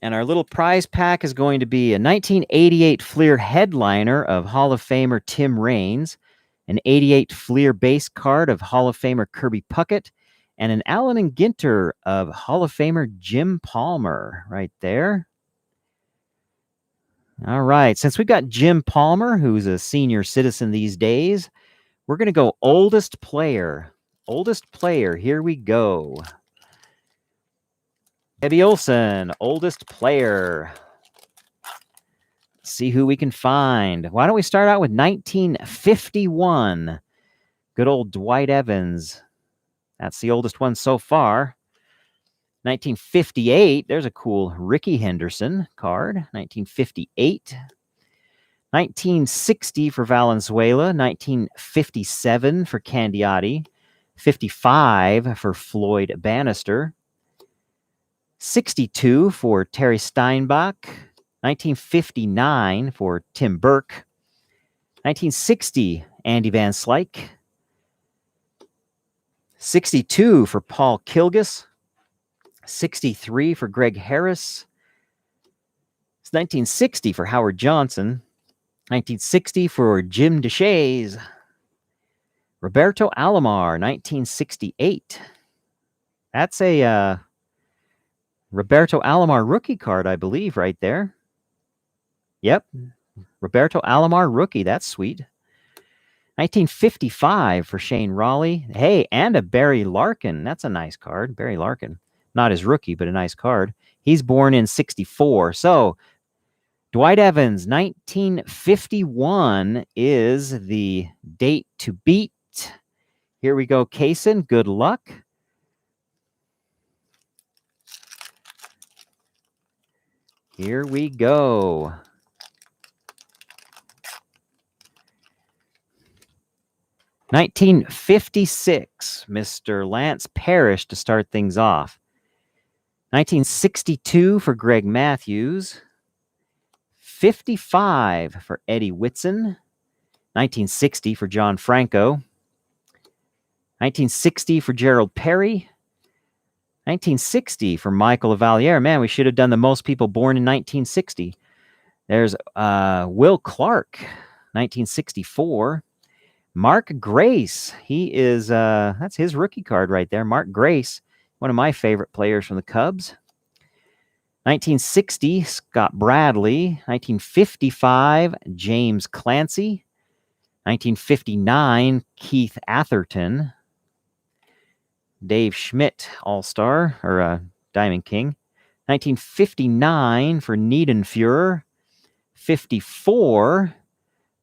And our little prize pack is going to be a 1988 Fleer headliner of Hall of Famer Tim Raines, an 88 Fleer base card of Hall of Famer Kirby Puckett, and an Allen and Ginter of Hall of Famer Jim Palmer right there. All right, since we've got Jim Palmer, who's a senior citizen these days, we're going to go oldest player. Oldest player, here we go. Debbie Olson, oldest player. Let's see who we can find. Why don't we start out with 1951? Good old Dwight Evans. That's the oldest one so far. 1958, there's a cool Ricky Henderson card. 1958. 1960 for Valenzuela. 1957 for Candiotti. 55 for Floyd Bannister. 62 for Terry Steinbach, 1959 for Tim Burke, 1960 Andy Van Slyke, 62 for Paul Kilgus, 63 for Greg Harris, it's 1960 for Howard Johnson, 1960 for Jim DeShays, Roberto Alomar, 1968. That's a Roberto Alomar rookie card, I believe, right there. Yep. Roberto Alomar rookie. That's sweet. 1955 for Shane Raleigh. Hey, and a Barry Larkin. That's a nice card. Barry Larkin. Not his rookie, but a nice card. He's born in 64. So, Dwight Evans, 1951 is the date to beat. Here we go, Kaysen. Good luck. Here we go. $1956, Mr. Lance Parrish to start things off. 1962 for Greg Matthews. 55 for Eddie Whitson. 1960 for John Franco. 1960 for Gerald Perry. 1960 for Michael Lavaliere. Man, we should have done the most people born in 1960. There's Will Clark, 1964. Mark Grace. He is, that's his rookie card right there. Mark Grace, one of my favorite players from the Cubs. 1960, Scott Bradley. 1955, James Clancy. 1959, Keith Atherton. Dave Schmidt, All-Star, or Diamond King. 1959 for Niedenfuhrer. 54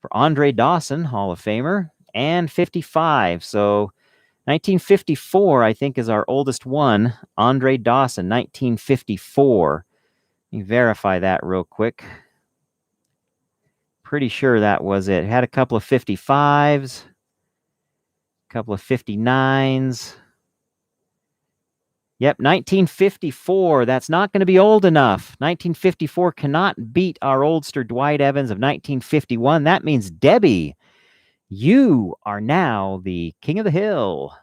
for Andre Dawson, Hall of Famer. And 55. So 1954, I think, is our oldest one. Andre Dawson, 1954. Let me verify that real quick. Pretty sure that was it. Had a couple of 55s, a couple of 59s. Yep, 1954. That's not going to be old enough. 1954 cannot beat our oldster Dwight Evans of 1951. That means, Debbie, you are now the king of the hill.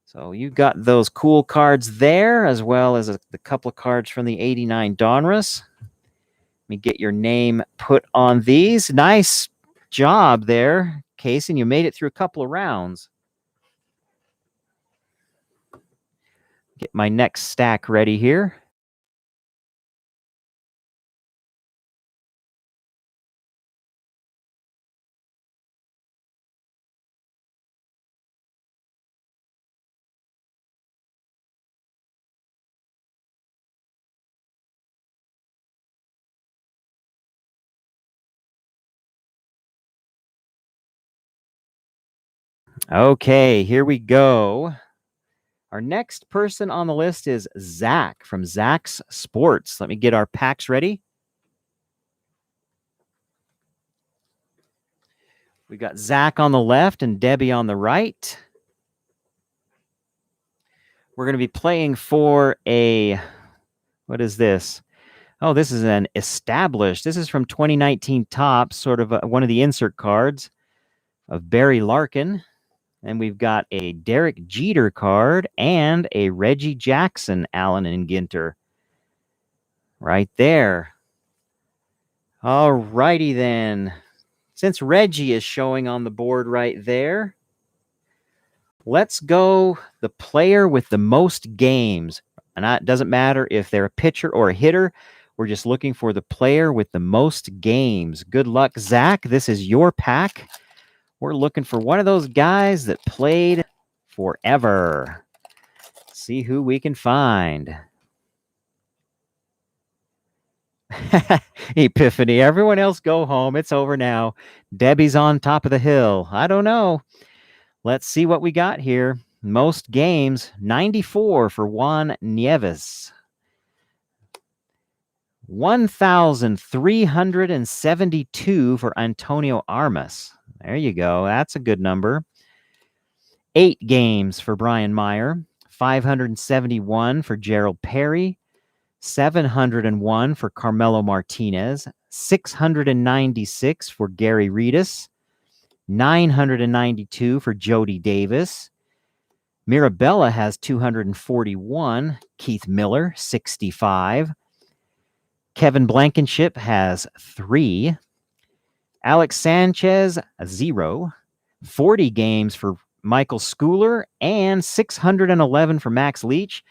So you got those cool cards there, as well as the couple of cards from the 89 Donruss. Let me get your name put on these. Nice job there, Casey. You made it through a couple of rounds. Get my next stack ready here. Okay, here we go. Our next person on the list is Zach from Zach's Sports. Let me get our packs ready. We got Zach on the left and Debbie on the right. We're going to be playing for a, what is this? Oh, this is an established. This is from 2019 Topps, sort of one of the insert cards of Barry Larkin. And we've got a Derek Jeter card and a Reggie Jackson, Allen and Ginter. Right there. All righty then. Since Reggie is showing on the board right there, let's go the player with the most games. And it doesn't matter if they're a pitcher or a hitter. We're just looking for the player with the most games. Good luck, Zach. This is your pack. We're looking for one of those guys that played forever. See who we can find. Epiphany. Everyone else go home. It's over now. Debbie's on top of the hill. I don't know. Let's see what we got here. Most games, 94 for Juan Nieves. 1,372 for Antonio Armas. There you go. That's a good number. 8 games for Brian Meyer. 571 for Gerald Perry. 701 for Carmelo Martinez. 696 for Gary Redus. 992 for Jody Davis. Mirabella has 241. Keith Miller, 65. Kevin Blankenship has 3. Alex Sanchez, 0. 40 games for Michael Schooler and 611 for Max Leach.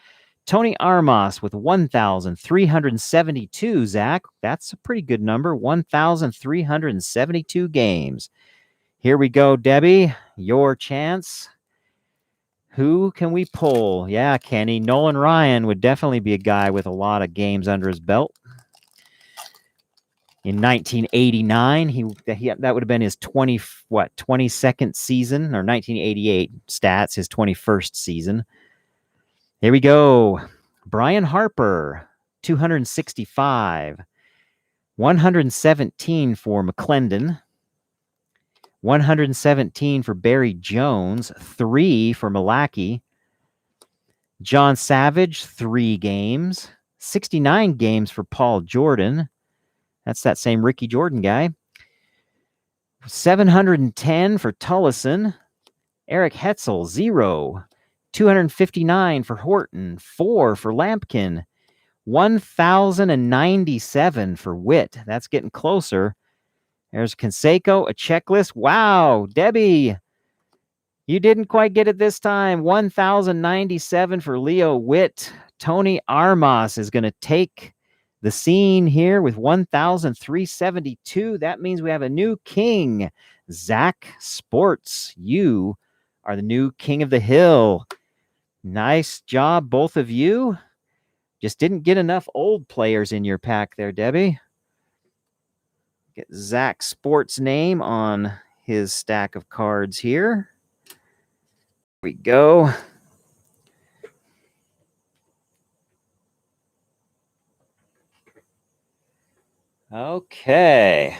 Tony Armas with 1,372, Zach. That's a pretty good number. 1,372 games. Here we go, Debbie. Your chance. Who can we pull? Yeah, Kenny. Nolan Ryan would definitely be a guy with a lot of games under his belt. In 1989, that would have been his 22nd season, or 1988 stats, his 21st season. Here we go. Brian Harper, 265. 117 for McClendon. 117 for Barry Jones. 3 for Milwaukee. John Savage, 3 games. 69 games for Paul Jordan. That's that same Ricky Jordan guy. 710 for Tullison. Eric Hetzel, 0. 259 for Horton. 4 for Lampkin. 1,097 for Witt. That's getting closer. There's Canseco, a checklist. Wow, Debbie, you didn't quite get it this time. 1,097 for Leo Witt. Tony Armas is going to take the scene here with 1,372. That means we have a new king. Zach Sports, you are the new king of the hill. Nice job, both of you. Just didn't get enough old players in your pack there, Debbie. Get Zach Sports' name on his stack of cards here. Here we go. Okay.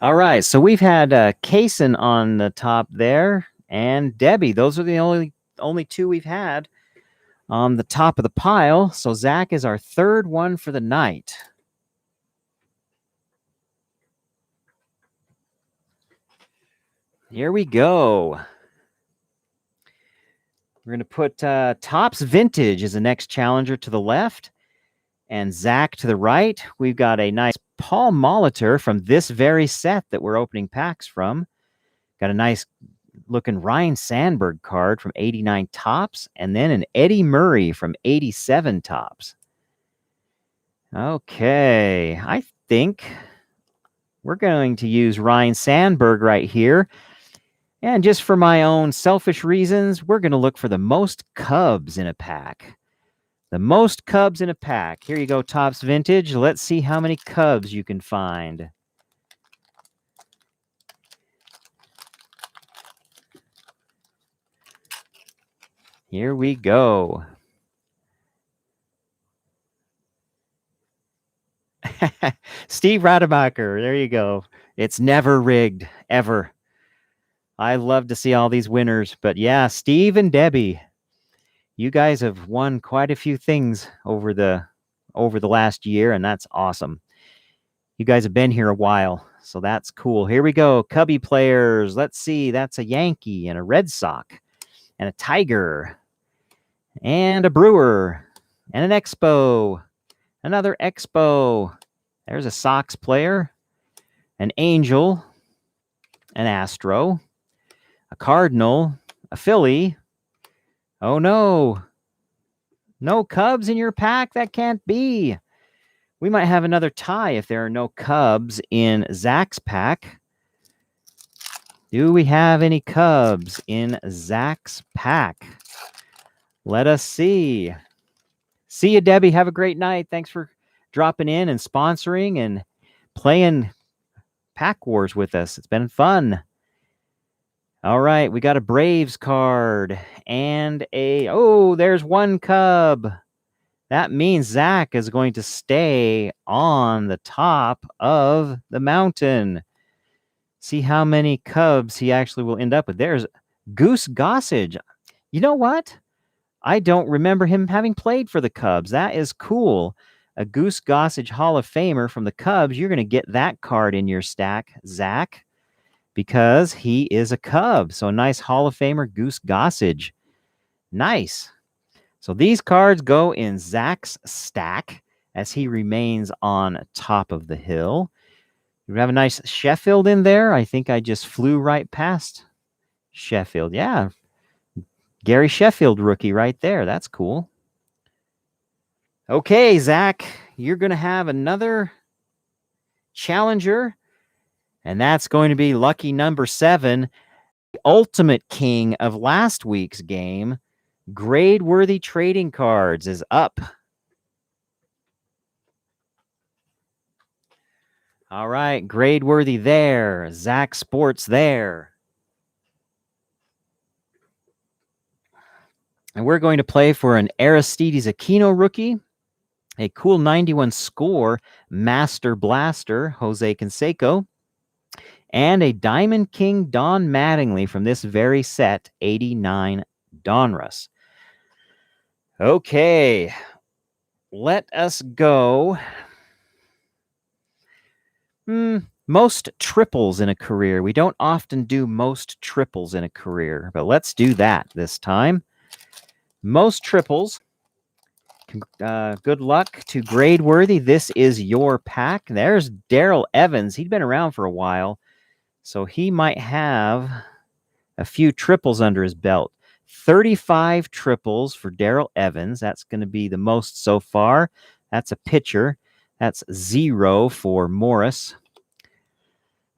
All right, so we've had Kaysen on the top there, and Debbie. Those are the only two we've had on the top of the pile. So Zach is our third one for the night. Here we go. We're going to put Topps Vintage as the next challenger to the left, and Zach to the right. We've got a nice Paul Molitor from this very set that we're opening packs from. Got a nice looking Ryan Sandberg card from 89 Topps, and then an Eddie Murray from 87 Topps. Okay, I think we're going to use Ryan Sandberg right here. And just for my own selfish reasons, we're going to look for the most Cubs in a pack. The most Cubs in a pack. Here you go, Topps Vintage. Let's see how many Cubs you can find. Here we go. Steve Rademacher. There you go. It's never rigged, ever. I love to see all these winners. But yeah, Steve and Debbie, you guys have won quite a few things over the last year, and that's awesome. You guys have been here a while, so that's cool. Here we go. Cubby players. Let's see. That's a Yankee and a Red Sox and a Tiger and a Brewer and an Expo. Another Expo. There's a Sox player, an Angel, an Astro, a Cardinal, a Philly. Oh, no. No Cubs in your pack? That can't be. We might have another tie if there are no Cubs in Zach's pack. Do we have any Cubs in Zach's pack? Let us see. See you, Debbie. Have a great night. Thanks for dropping in and sponsoring and playing Pack Wars with us. It's been fun. All right, we got a Braves card and there's one Cub. That means Zach is going to stay on the top of the mountain. See how many Cubs he actually will end up with. There's Goose Gossage. You know what? I don't remember him having played for the Cubs. That is cool. A Goose Gossage Hall of Famer from the Cubs. You're going to get that card in your stack, Zach, because he is a Cub. So a nice Hall of Famer, Goose Gossage. Nice. So these cards go in Zach's stack as he remains on top of the hill. You have a nice Sheffield in there. I think I just flew right past Sheffield. Yeah. Gary Sheffield rookie right there. That's cool. Okay, Zach, you're going to have another challenger, and that's going to be lucky number 7, the ultimate king of last week's game. Grade-worthy trading cards is up. All right, grade-worthy there. Zach Sports there. And we're going to play for an Aristides Aquino rookie, a cool 91 score Master Blaster, Jose Canseco, and a Diamond King Don Mattingly from this very set, 89 Donruss. Okay, let us go. Most triples in a career. We don't often do most triples in a career, but let's do that this time. Most triples. Good luck to Grade-worthy. This is your pack. There's Darrell Evans. He'd been around for a while, so he might have a few triples under his belt. 35 triples for Darrell Evans. That's going to be the most so far. That's a pitcher. That's 0 for Morris.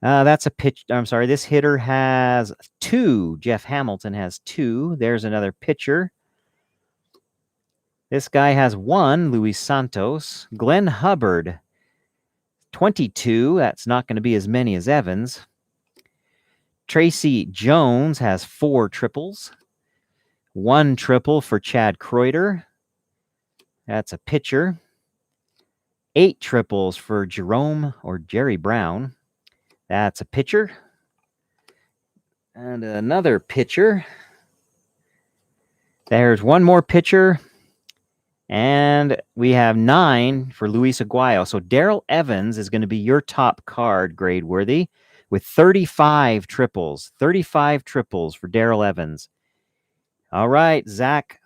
That's a pitch. I'm sorry. This hitter has 2. Jeff Hamilton has 2. There's another pitcher. This guy has 1. Luis Santos. Glenn Hubbard, 22. That's not going to be as many as Evans. Tracy Jones has 4 triples. 1 triple for Chad Kreuter. That's a pitcher. 8 triples for Jerome or Jerry Brown. That's a pitcher. And another pitcher. There's 1 more pitcher. And we have 9 for Luis Aguayo. So Darrell Evans is going to be your top card, grade worthy, with 35 triples. 35 triples for Darrell Evans. All right, Zach,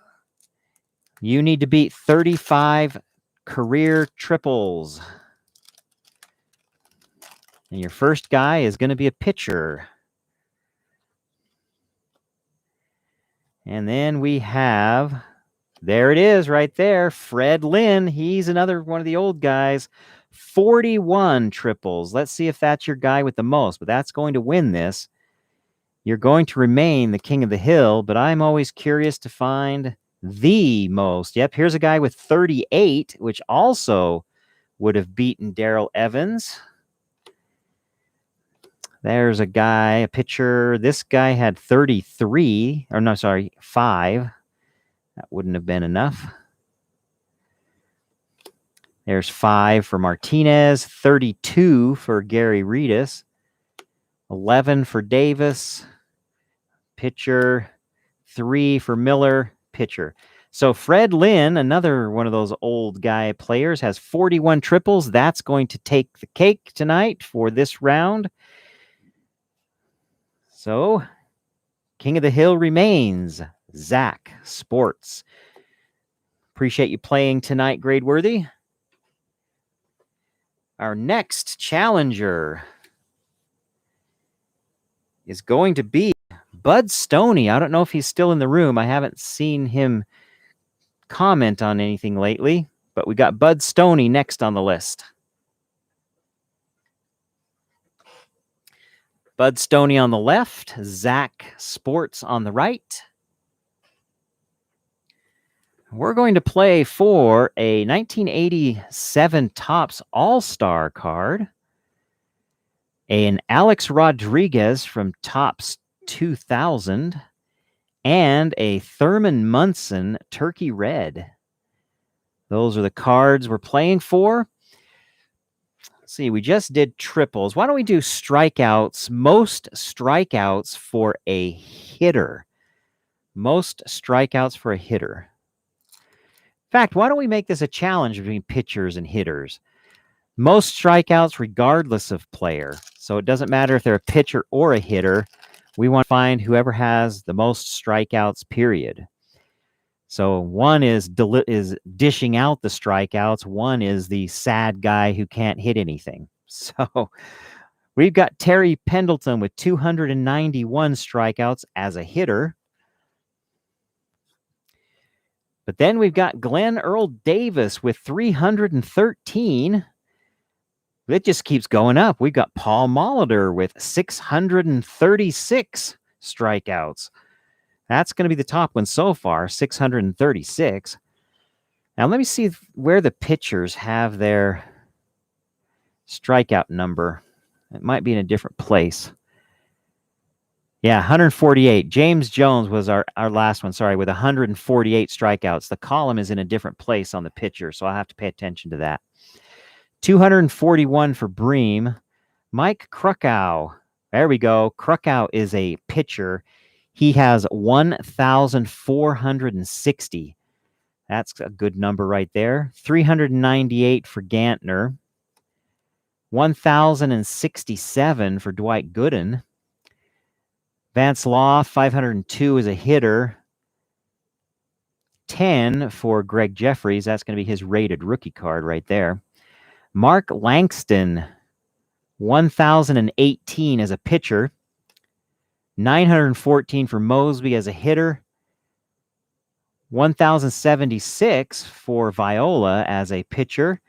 you need to beat 35 career triples. And your first guy is going to be a pitcher. And then we have, there it is right there, Fred Lynn. He's another one of the old guys. 41 triples. Let's see if that's your guy with the most, but that's going to win this. You're going to remain the king of the hill, but I'm always curious to find the most. Yep, here's a guy with 38, which also would have beaten Darrell Evans. There's a guy, a pitcher. This guy had 33, or no, sorry, 5. That wouldn't have been enough. There's 5 for Martinez, 32 for Gary Redus, 11 for Davis, pitcher, 3 for Miller, pitcher. So Fred Lynn, another one of those old guy players, has 41 triples. That's going to take the cake tonight for this round. So King of the Hill remains Zach Sports. Appreciate you playing tonight, grade worthy. Our next challenger is going to be Bud Stoney. I don't know if he's still in the room. I haven't seen him comment on anything lately, but we got Bud Stoney next on the list. Bud Stoney on the left, Zach Sports on the right. We're going to play for a 1987 Topps All-Star card, an Alex Rodriguez from Topps 2000, and a Thurman Munson Turkey Red. Those are the cards we're playing for. Let's see, we just did triples. Why don't we do strikeouts? Most strikeouts for a hitter. Most strikeouts for a hitter. In fact, why don't we make this a challenge between pitchers and hitters? Most strikeouts regardless of player. So it doesn't matter if they're a pitcher or a hitter. We want to find whoever has the most strikeouts, period. So one is dishing out the strikeouts. One is the sad guy who can't hit anything. So we've got Terry Pendleton with 291 strikeouts as a hitter. But then we've got Glenn Earl Davis with 313. It just keeps going up. We've got Paul Molitor with 636 strikeouts. That's going to be the top one so far, 636. Now let me see where the pitchers have their strikeout number. It might be in a different place. Yeah, 148. James Jones was our last one, sorry, with 148 strikeouts. The column is in a different place on the pitcher, so I'll have to pay attention to that. 241 for Bream. Mike Krukow. There we go. Krukow is a pitcher. He has 1,460. That's a good number right there. 398 for Gantner. 1,067 for Dwight Gooden. Vance Law, 502 as a hitter. 10 for Greg Jeffries. That's going to be his rated rookie card right there. Mark Langston, 1,018 as a pitcher. 914 for Mosby as a hitter. 1,076 for Viola as a pitcher.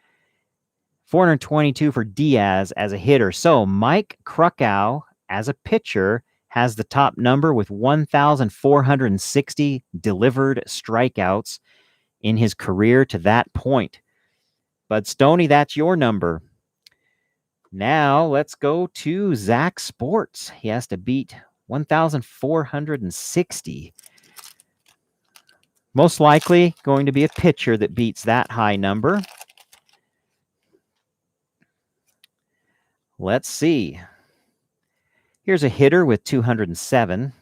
422 for Diaz as a hitter. So Mike Krukow as a pitcher has the top number with 1,460 delivered strikeouts in his career to that point. Bud Stoney, that's your number. Now let's go to Zach Sports. He has to beat 1,460. Most likely going to be a pitcher that beats that high number. Let's see. Here's a hitter with 207.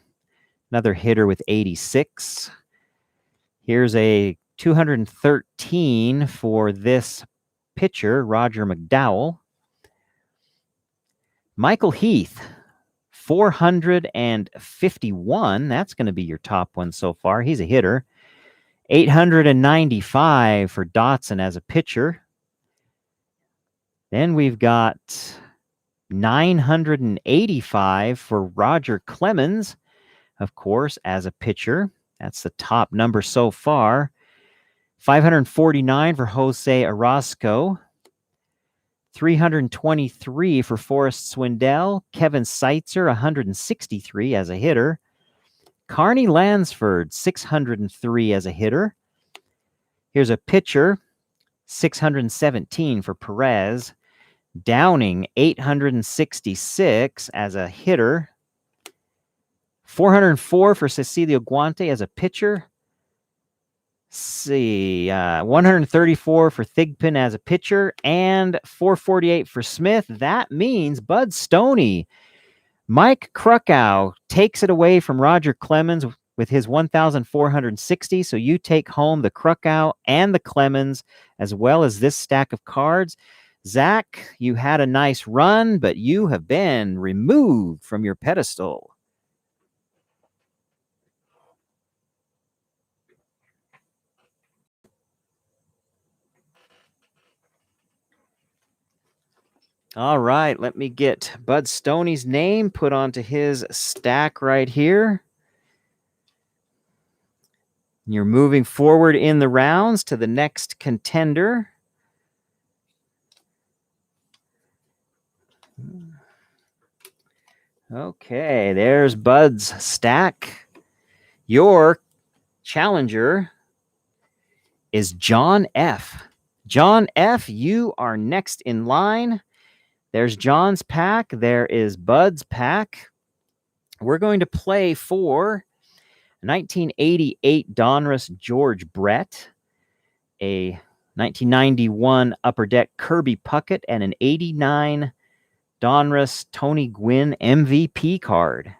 Another hitter with 86. Here's a 213 for this pitcher, Roger McDowell. Michael Heath, 451. That's going to be your top one so far. He's a hitter. 895 for Dotson as a pitcher. Then we've got 985 for Roger Clemens, of course, as a pitcher. That's the top number so far. 549 for Jose Orozco. 323 for Forrest Swindell. Kevin Seitzer, 163 as a hitter. Carney Lansford, 603 as a hitter. Here's a pitcher, 617 for Perez. Downing, 866 as a hitter. 404 for Cecilio Guante as a pitcher. 134 for Thigpen as a pitcher, and 448 for Smith. That means Bud Stoney. Mike Krukow takes it away from Roger Clemens with his 1,460. So you take home the Krukow and the Clemens, as well as this stack of cards. Zach, you had a nice run, but you have been removed from your pedestal. All right, let me get Bud Stoney's name put onto his stack right here. You're moving forward in the rounds to the next contender. Okay, there's Bud's stack. Your challenger is John F. John F., you are next in line. There's John's pack. There is Bud's pack. We're going to play for 1988 Donruss George Brett, a 1991 Upper Deck Kirby Puckett, and an 89 Donruss Tony Gwynn MVP card.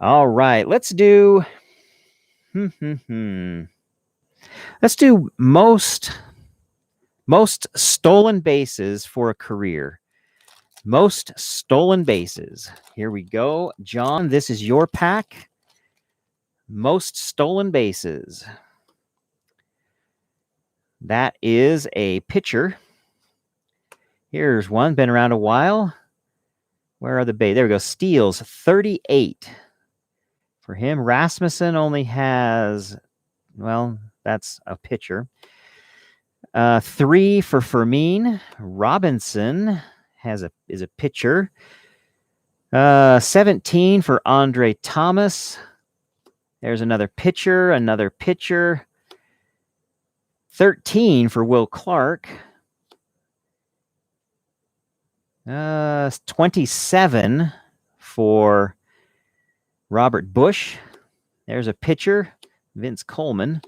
All right, let's do most stolen bases for a career. Most stolen bases. Here we go. John, this is your pack. Most stolen bases. That is a pitcher. Here's one, been around a while. Where are the bases? There we go. Steals, 38. For him, Rasmussen only has, well, that's a pitcher. 3 for Fermin. Robinson is a pitcher. 17 for Andre Thomas. There's another pitcher. 13 for Will Clark. 27 for Robert Bush. There's a pitcher, Vince Coleman.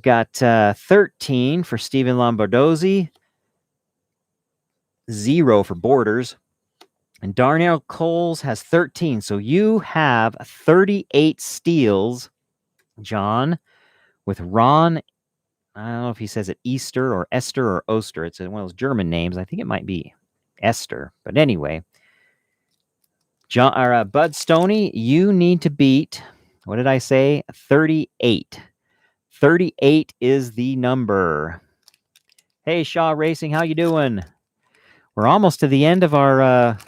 Got 13 for Steven Lombardozzi. 0 for Borders. And Darnell Coles has 13. So you have 38 steals, John, with Ron. I don't know if he says it Easter or Esther or Oster. It's one of those German names. I think it might be Esther. But anyway, Bud Stoney, you need to beat, what did I say? 38. 38 is the number. Hey, Shaw Racing, how you doing? We're almost to the end of our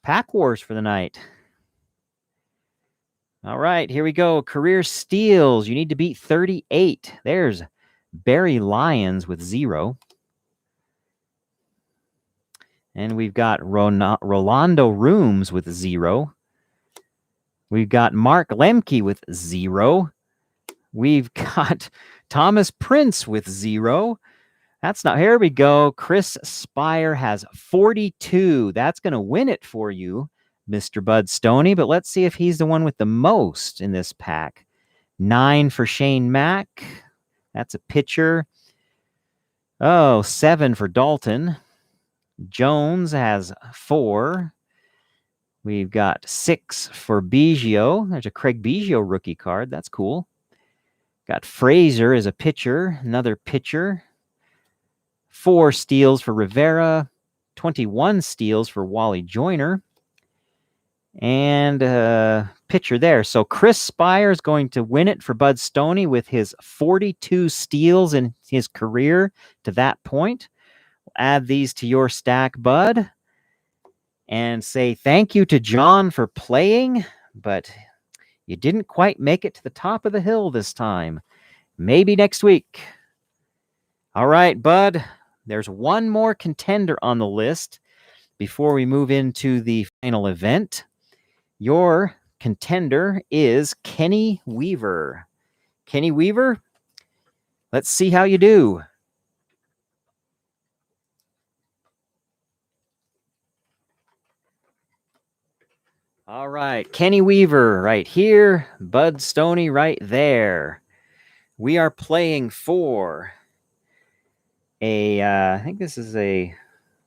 Pack Wars for the night. All right, here we go. Career steals. You need to beat 38. There's Barry Lyons with 0. And we've got Rolando Rooms with 0. We've got Mark Lemke with 0. We've got Thomas Prince with 0. That's not, here we go. Chris Spire has 42. That's going to win it for you, Mr. Bud Stoney, but let's see if he's the one with the most in this pack. 9 for Shane Mack. That's a pitcher. Oh, 7 for Dalton. Jones has 4. We've got 6 for Biggio. There's a Craig Biggio rookie card. That's cool. Got Fraser as a pitcher. Another pitcher. 4 steals for Rivera. 21 steals for Wally Joyner. And pitcher there. So Chris Spire is going to win it for Bud Stoney with his 42 steals in his career to that point. We'll add these to your stack, Bud. And say thank you to John for playing, but you didn't quite make it to the top of the hill this time. Maybe next week. All right, Bud, there's one more contender on the list before we move into the final event. Your contender is Kenny Weaver. Kenny Weaver, let's see how you do. All right, Kenny Weaver right here, Bud Stoney right there. We are playing for I think this is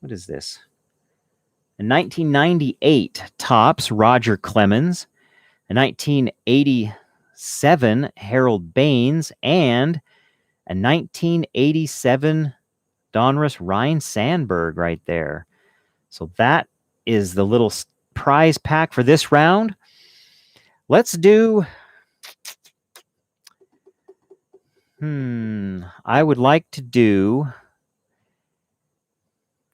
what is this? A 1998 Topps Roger Clemens, a 1987 Harold Baines, and a 1987 Donruss Ryne Sandberg right there. So that is the little prize pack for this round. Let's do... I would like to do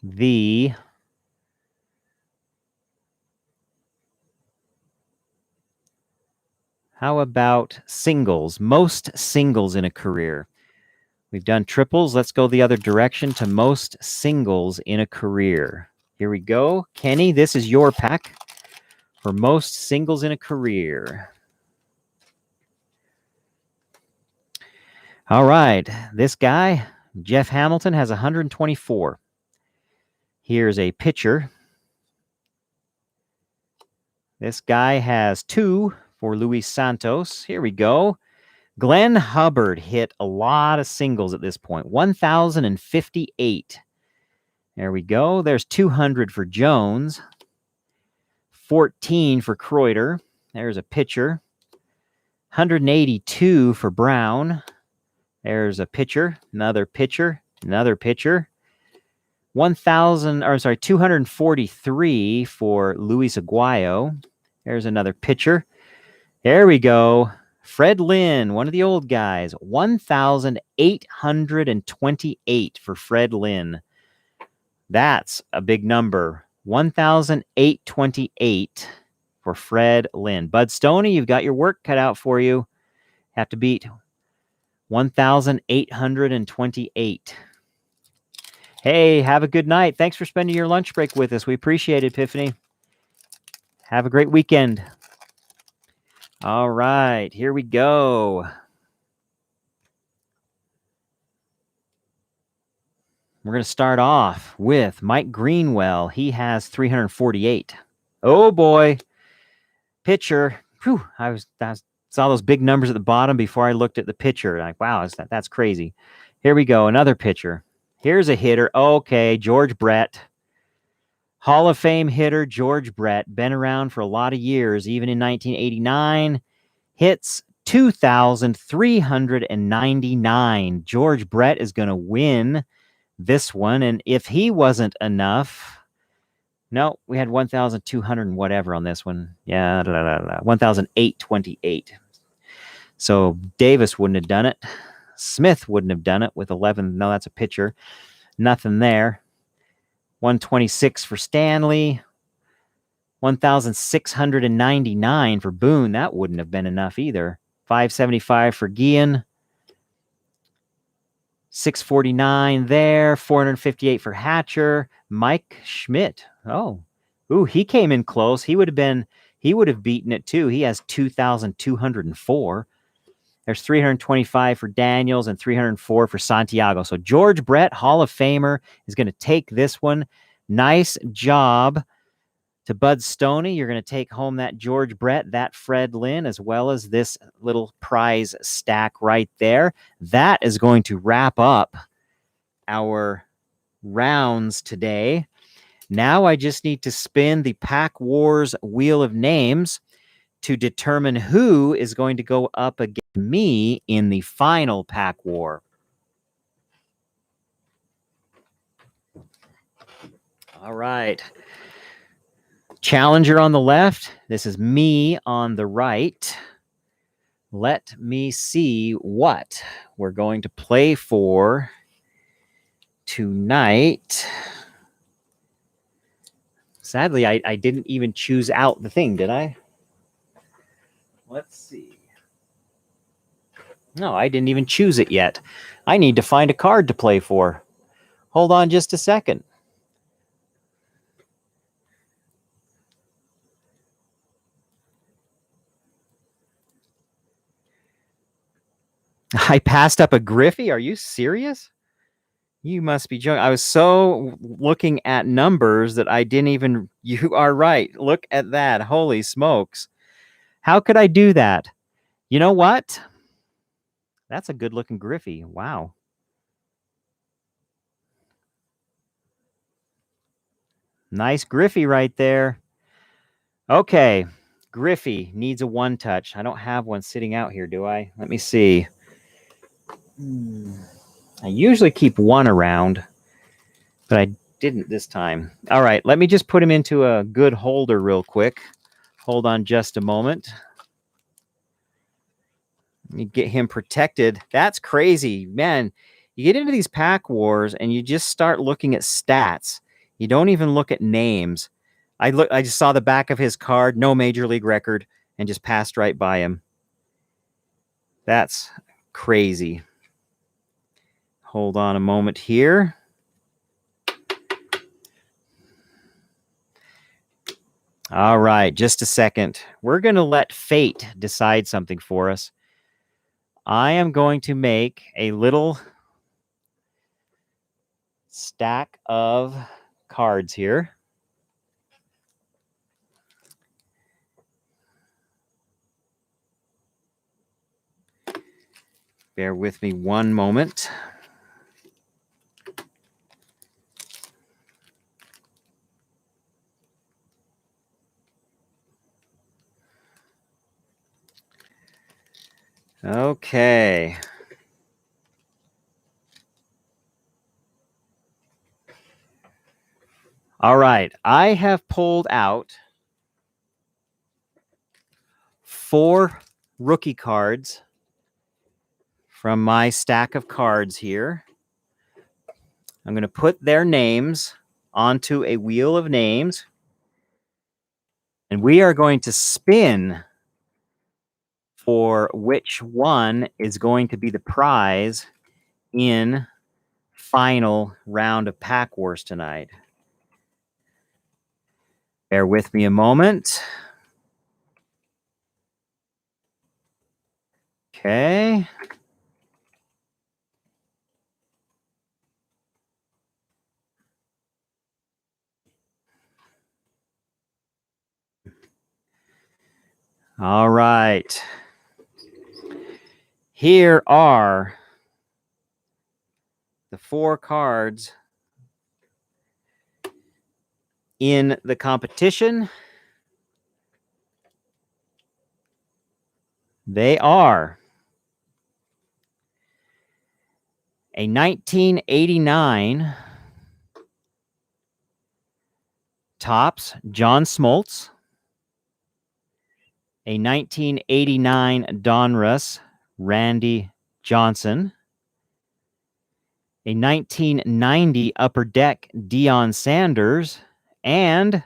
the... How about singles? Most singles in a career. We've done triples. Let's go the other direction to most singles in a career. Here we go. Kenny, this is your pack for most singles in a career. All right. This guy, Jeff Hamilton, has 124. Here's a pitcher. This guy has 2 for Luis Santos. Here we go. Glenn Hubbard hit a lot of singles at this point. 1,058. There we go. There's 200 for Jones. 14 for Kreuter. There's a pitcher. 182 for Brown. There's a pitcher. Another pitcher. Another pitcher. 243 for Luis Aguayo. There's another pitcher. There we go. Fred Lynn, one of the old guys. 1,828 for Fred Lynn. That's a big number. 1,828 for Fred Lynn. Bud Stoney, you've got your work cut out for you. Have to beat 1,828. Hey, have a good night. Thanks for spending your lunch break with us. We appreciate it, Epiphany. Have a great weekend. All right, here we go. We're going to start off with Mike Greenwell. He has 348. Oh, boy. Pitcher. Whew, I saw those big numbers at the bottom before I looked at the pitcher. Like, wow, that's crazy. Here we go, another pitcher. Here's a hitter. Okay, George Brett. Hall of Fame hitter George Brett. Been around for a lot of years, even in 1989. Hits 2,399. George Brett is going to win this one. And if he wasn't enough... No, we had 1,200 and whatever on this one. Yeah, 1,828. So Davis wouldn't have done it. Smith wouldn't have done it with 11. No, that's a pitcher. Nothing there. 126 for Stanley. 1,699 for Boone. That wouldn't have been enough either. 575 for Guillen. 649 there. 458 for Hatcher. Mike Schmidt. Ooh, he came in close. He would have beaten it too. He has 2,204. There's 325 for Daniels and 304 for Santiago. So George Brett, Hall of Famer, is going to take this one. Nice job to Bud Stoney. You're going to take home that George Brett, that Fred Lynn, as well as this little prize stack right there. That is going to wrap up our rounds today. Now I just need to spin the Pack Wars Wheel of Names to determine who is going to go up against me in the final Pack War. All right. Challenger on the left. This is me on the right. Let me see what we're going to play for tonight. Sadly, I didn't even choose out the thing, did I? Let's see. No, I didn't even choose it yet. I need to find a card to play for. Hold on just a second. I passed up a Griffey? Are you serious? You must be joking. I was so looking at numbers that I didn't even... You are right. Look at that. Holy smokes. How could I do that? You know what? That's a good-looking Griffey. Wow. Nice Griffey right there. Okay. Griffey needs a one-touch. I don't have one sitting out here, do I? Let me see. I usually keep one around, but I didn't this time. All right, let me just put him into a good holder real quick. Hold on just a moment. Let me get him protected. That's crazy, man. You get into these Pack Wars and you just start looking at stats. You don't even look at names. I just saw the back of his card, no major league record, and just passed right by him. That's crazy. Hold on a moment here. All right, just a second. We're going to let fate decide something for us. I am going to make a little stack of cards here. Bear with me one moment. Okay. All right. I have pulled out 4 rookie cards from my stack of cards here. I'm going to put their names onto a wheel of names, and we are going to spin for which one is going to be the prize in final round of Pack Wars tonight. Bear with me a moment. Okay. All right. Here are the 4 cards in the competition. They are a 1989 Topps John Smoltz, a 1989 Donruss Randy Johnson, a 1990 Upper Deck Deion Sanders, and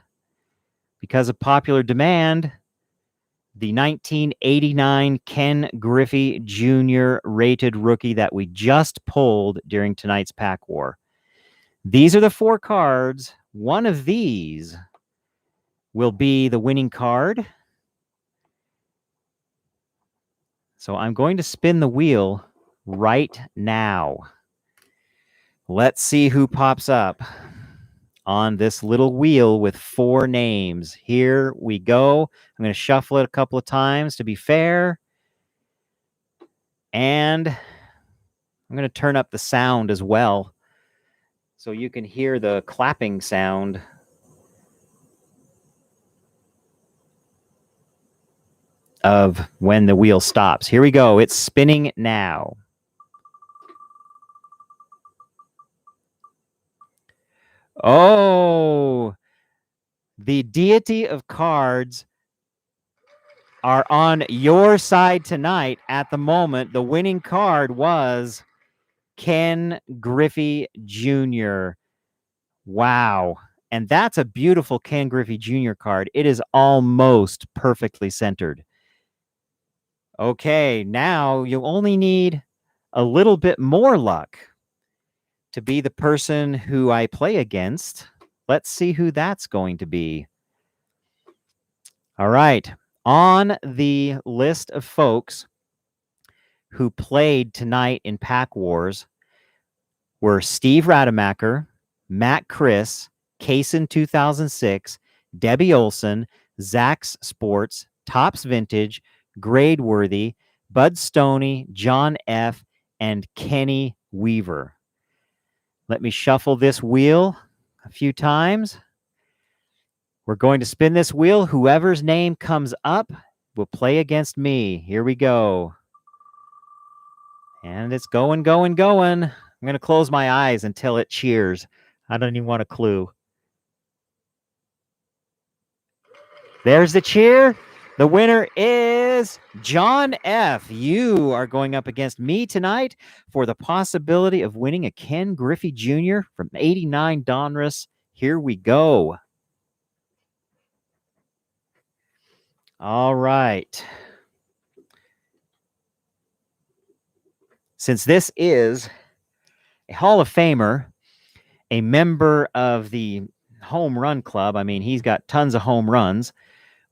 because of popular demand, the 1989 Ken Griffey Jr. rated rookie that we just pulled during tonight's pack war. These are the 4 cards. One of these will be the winning card. So I'm going to spin the wheel right now. Let's see who pops up on this little wheel with 4 names. Here we go. I'm going to shuffle it a couple of times to be fair. And I'm going to turn up the sound as well so you can hear the clapping sound. Of when the wheel stops. Here we go. It's spinning now. Oh, the deity of cards are on your side tonight. At the moment, the winning card was Ken Griffey Jr. Wow. And that's a beautiful Ken Griffey Jr. card. It is almost perfectly centered. Okay, now you only need a little bit more luck to be the person who I play against. Let's see who that's going to be. All right. On the list of folks who played tonight in Pack Wars were Steve Rademacher, Matt Chris, Kaysen 2006, Debbie Olson, Zach's Sports, Tops Vintage, Gradeworthy, Bud Stoney, John F., and Kenny Weaver. Let me shuffle this wheel a few times. We're going to spin this wheel. Whoever's name comes up will play against me. Here we go. And it's going, going, going. I'm going to close my eyes until it cheers. I don't even want a clue. There's the cheer. The winner is John F. You are going up against me tonight for the possibility of winning a Ken Griffey Jr. from 89 Donruss. Here we go. All right. Since this is a Hall of Famer, a member of the Home Run Club, I mean, he's got tons of home runs.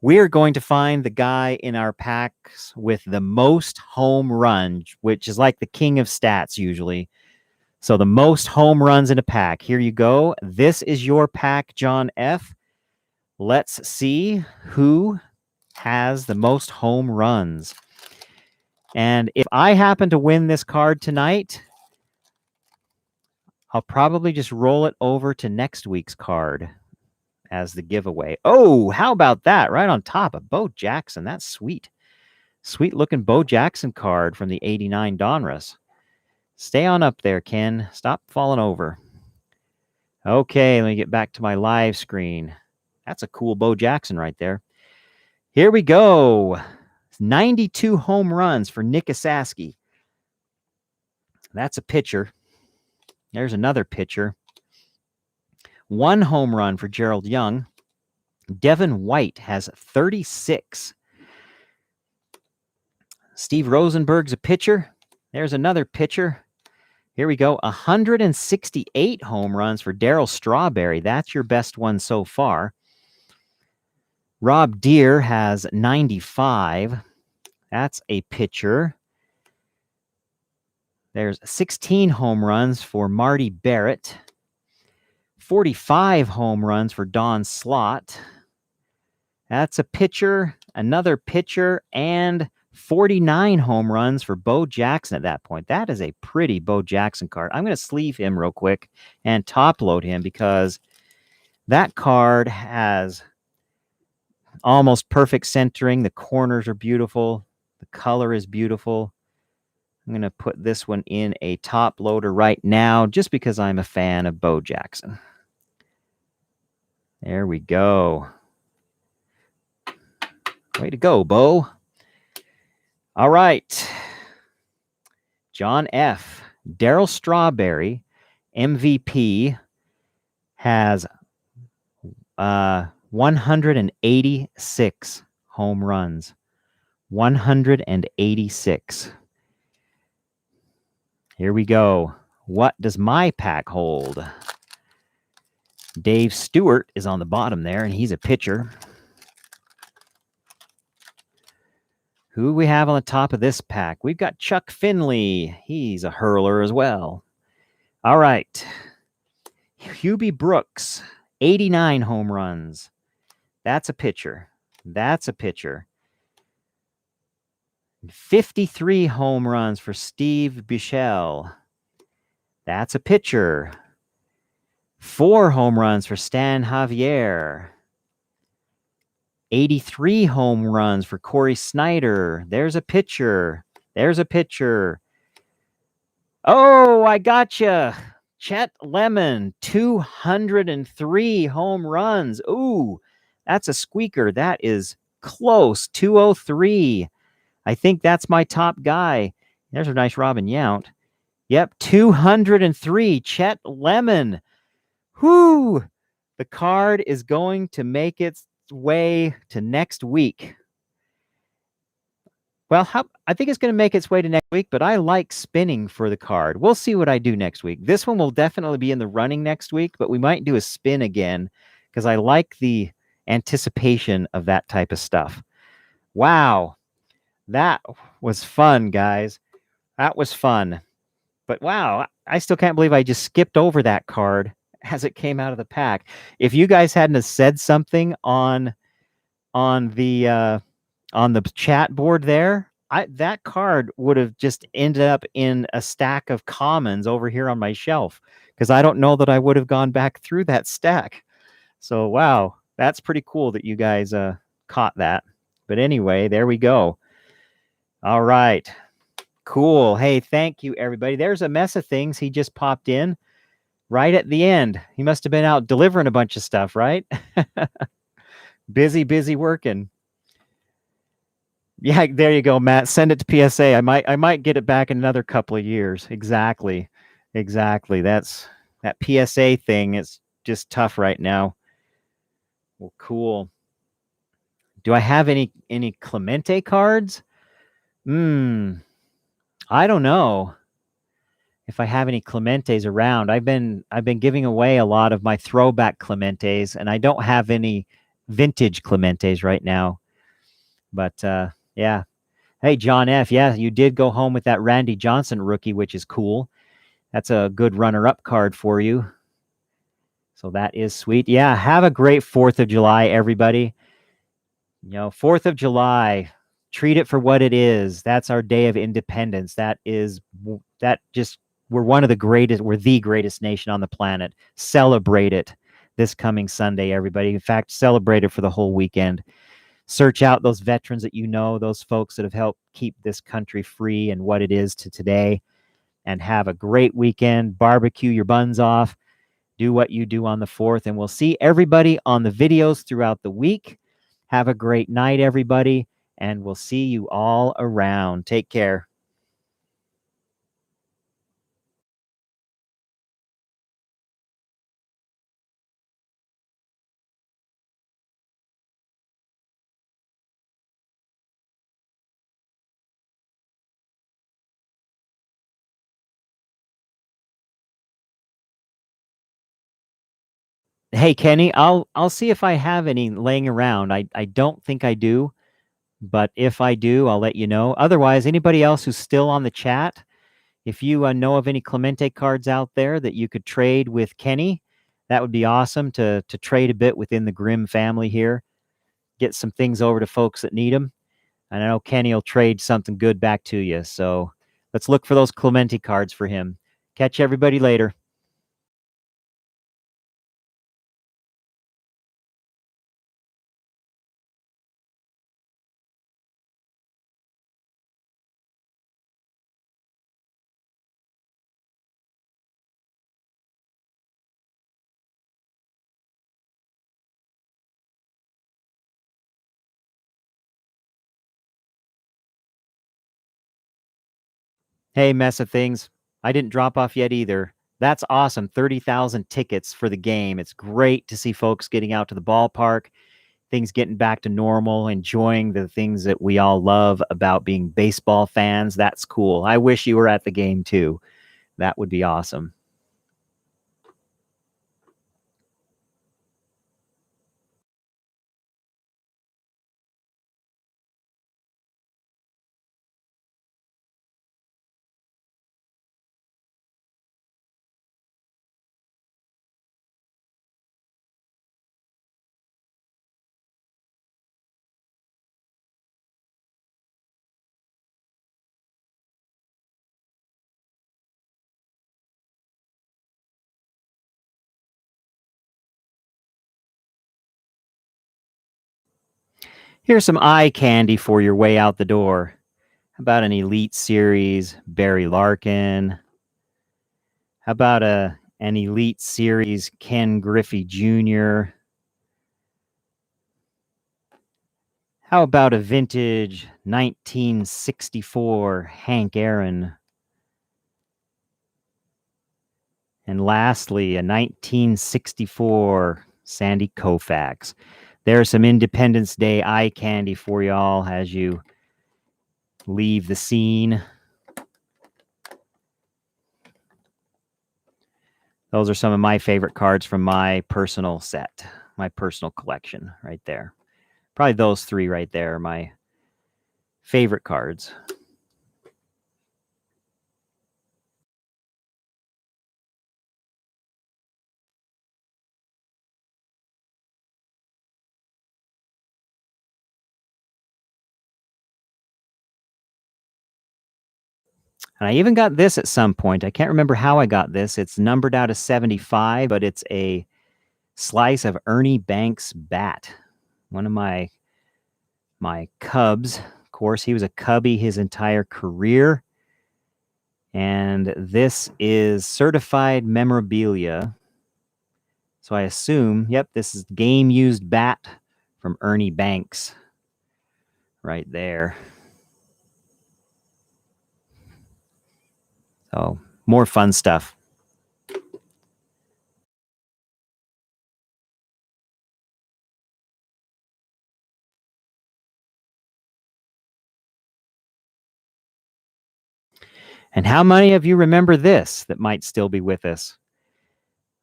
We're going to find the guy in our packs with the most home runs, which is like the king of stats usually. So the most home runs in a pack. Here you go. This is your pack, John F. Let's see who has the most home runs. And if I happen to win this card tonight, I'll probably just roll it over to next week's card as the giveaway. Oh, how about that? Right on top of Bo Jackson. That's sweet. Sweet looking Bo Jackson card from the 89 Donruss. Stay on up there, Ken. Stop falling over. Okay, let me get back to my live screen. That's a cool Bo Jackson right there. Here we go. 92 home runs for Nick Esaski. That's a pitcher. There's another pitcher. 1 home run for Gerald Young. Devin White has 36. Steve Rosenberg's a pitcher. There's another pitcher. Here we go. 168 home runs for Darryl Strawberry. That's your best one so far. Rob Deere has 95. That's a pitcher. There's 16 home runs for Marty Barrett. 45 home runs for Don Slott. That's a pitcher, another pitcher, and 49 home runs for Bo Jackson at that point. That is a pretty Bo Jackson card. I'm going to sleeve him real quick and top load him because that card has almost perfect centering. The corners are beautiful. The color is beautiful. I'm going to put this one in a top loader right now just because I'm a fan of Bo Jackson. There we go. Way to go, Bo. All right. John F. Darryl Strawberry, MVP, has 1 186 home runs. 186. Here we go. What does my pack hold? Dave Stewart is on the bottom there, and he's a pitcher. Who we have on the top of this pack? We've got Chuck Finley. He's a hurler as well. All right. Hubie Brooks, 89 home runs. That's a pitcher. That's a pitcher. 53 home runs for Steve Bichelle. That's a pitcher. 4 home runs for Stan Javier. 83 home runs for Corey Snyder. There's a pitcher. There's a pitcher. Oh, I gotcha. Chet Lemon, 203 home runs. Ooh, that's a squeaker. That is close. 203. I think that's my top guy. There's a nice Robin Yount. Yep, 203. Chet Lemon. Whoo! The card is going to make its way to next week. Well, I think it's going to make its way to next week, but I like spinning for the card. We'll see what I do next week. This one will definitely be in the running next week, but we might do a spin again because I like the anticipation of that type of stuff. Wow. That was fun, guys. That was fun. But wow, I still can't believe I just skipped over that card as it came out of the pack. If you guys hadn't have said something on the chat board there, that card would have just ended up in a stack of commons over here on my shelf because I don't know that I would have gone back through that stack. So wow, that's pretty cool that you guys caught that. But anyway, there we go. All right. Cool. Hey, thank you, everybody. There's a mess of things. He just popped in right at the end. He must have been out delivering a bunch of stuff, right? busy working. Yeah, there you go, Matt. Send it to PSA. I might get it back in another couple of years. Exactly. That's that PSA thing. It's just tough right now. Well, cool. Do I have any Clemente cards? I don't know if I have any Clementes around. I've been giving away a lot of my throwback Clementes, and I don't have any vintage Clementes right now. But yeah. Hey, John F. Yeah, you did go home with that Randy Johnson rookie, which is cool. That's a good runner-up card for you. So that is sweet. Yeah, have a great 4th of July, everybody. 4th of July, treat it for what it is. That's our day of independence. We're one of the greatest. We're the greatest nation on the planet. Celebrate it this coming Sunday, everybody. In fact, celebrate it for the whole weekend. Search out those veterans that you know, those folks that have helped keep this country free and what it is to today, and have a great weekend. Barbecue your buns off. Do what you do on the 4th, and we'll see everybody on the videos throughout the week. Have a great night, everybody, and we'll see you all around. Take care. Hey, Kenny, I'll see if I have any laying around. I don't think I do, but if I do, I'll let you know. Otherwise, anybody else who's still on the chat, if you know of any Clemente cards out there that you could trade with Kenny, that would be awesome to trade a bit within the Grimm family here. Get some things over to folks that need them. And I know Kenny will trade something good back to you. So let's look for those Clemente cards for him. Catch everybody later. Hey, mess of things. I didn't drop off yet either. That's awesome. 30,000 tickets for the game. It's great to see folks getting out to the ballpark things getting back to normal, enjoying the things that we all love about being baseball fans. That's cool. I wish you were at the game too. That would be awesome. Here's some eye candy for your way out the door. How about an Elite Series Barry Larkin? How about an Elite Series Ken Griffey Jr.? How about a vintage 1964 Hank Aaron? And lastly, a 1964 Sandy Koufax. There's some Independence Day eye candy for y'all as you leave the scene. Those are some of my favorite cards from my personal set, my personal collection right there. Probably those three right there are my favorite cards. And I even got this at some point. I can't remember how I got this. It's numbered out of 75, but it's a slice of Ernie Banks bat. One of my Cubs. Of course, he was a Cubby his entire career. And this is certified memorabilia. So I assume, yep, this is game used bat from Ernie Banks right there. So more fun stuff. And how many of you remember this that might still be with us?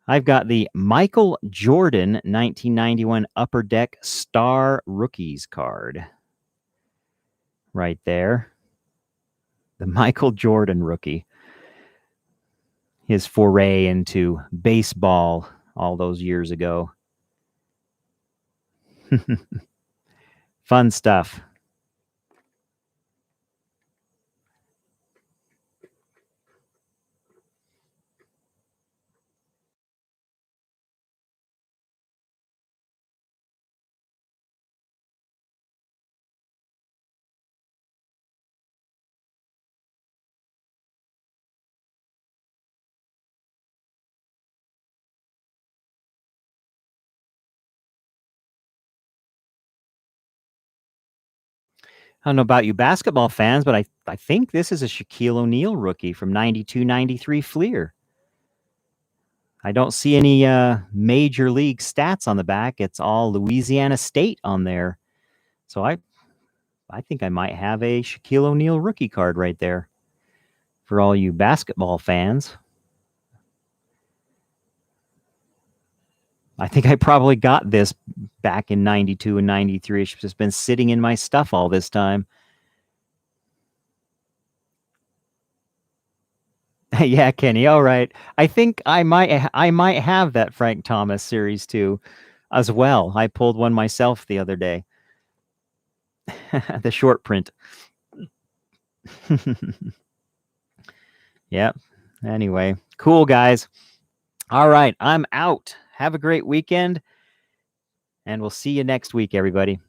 I've got the Michael Jordan 1991 Upper Deck Star Rookies card right there. The Michael Jordan rookie. His foray into baseball all those years ago. Fun stuff. I don't know about you basketball fans, but I think this is a Shaquille O'Neal rookie from 92-93 Fleer. I don't see any major league stats on the back. It's all Louisiana State on there. So I think I might have a Shaquille O'Neal rookie card right there for all you basketball fans. I think I probably got this back in 92 and 93. It's just been sitting in my stuff all this time. Yeah, Kenny. All right. I think I might have that Frank Thomas series too, as well. I pulled one myself the other day. The short print. Yep. Anyway, cool guys. All right, I'm out. Have a great weekend, and we'll see you next week, everybody.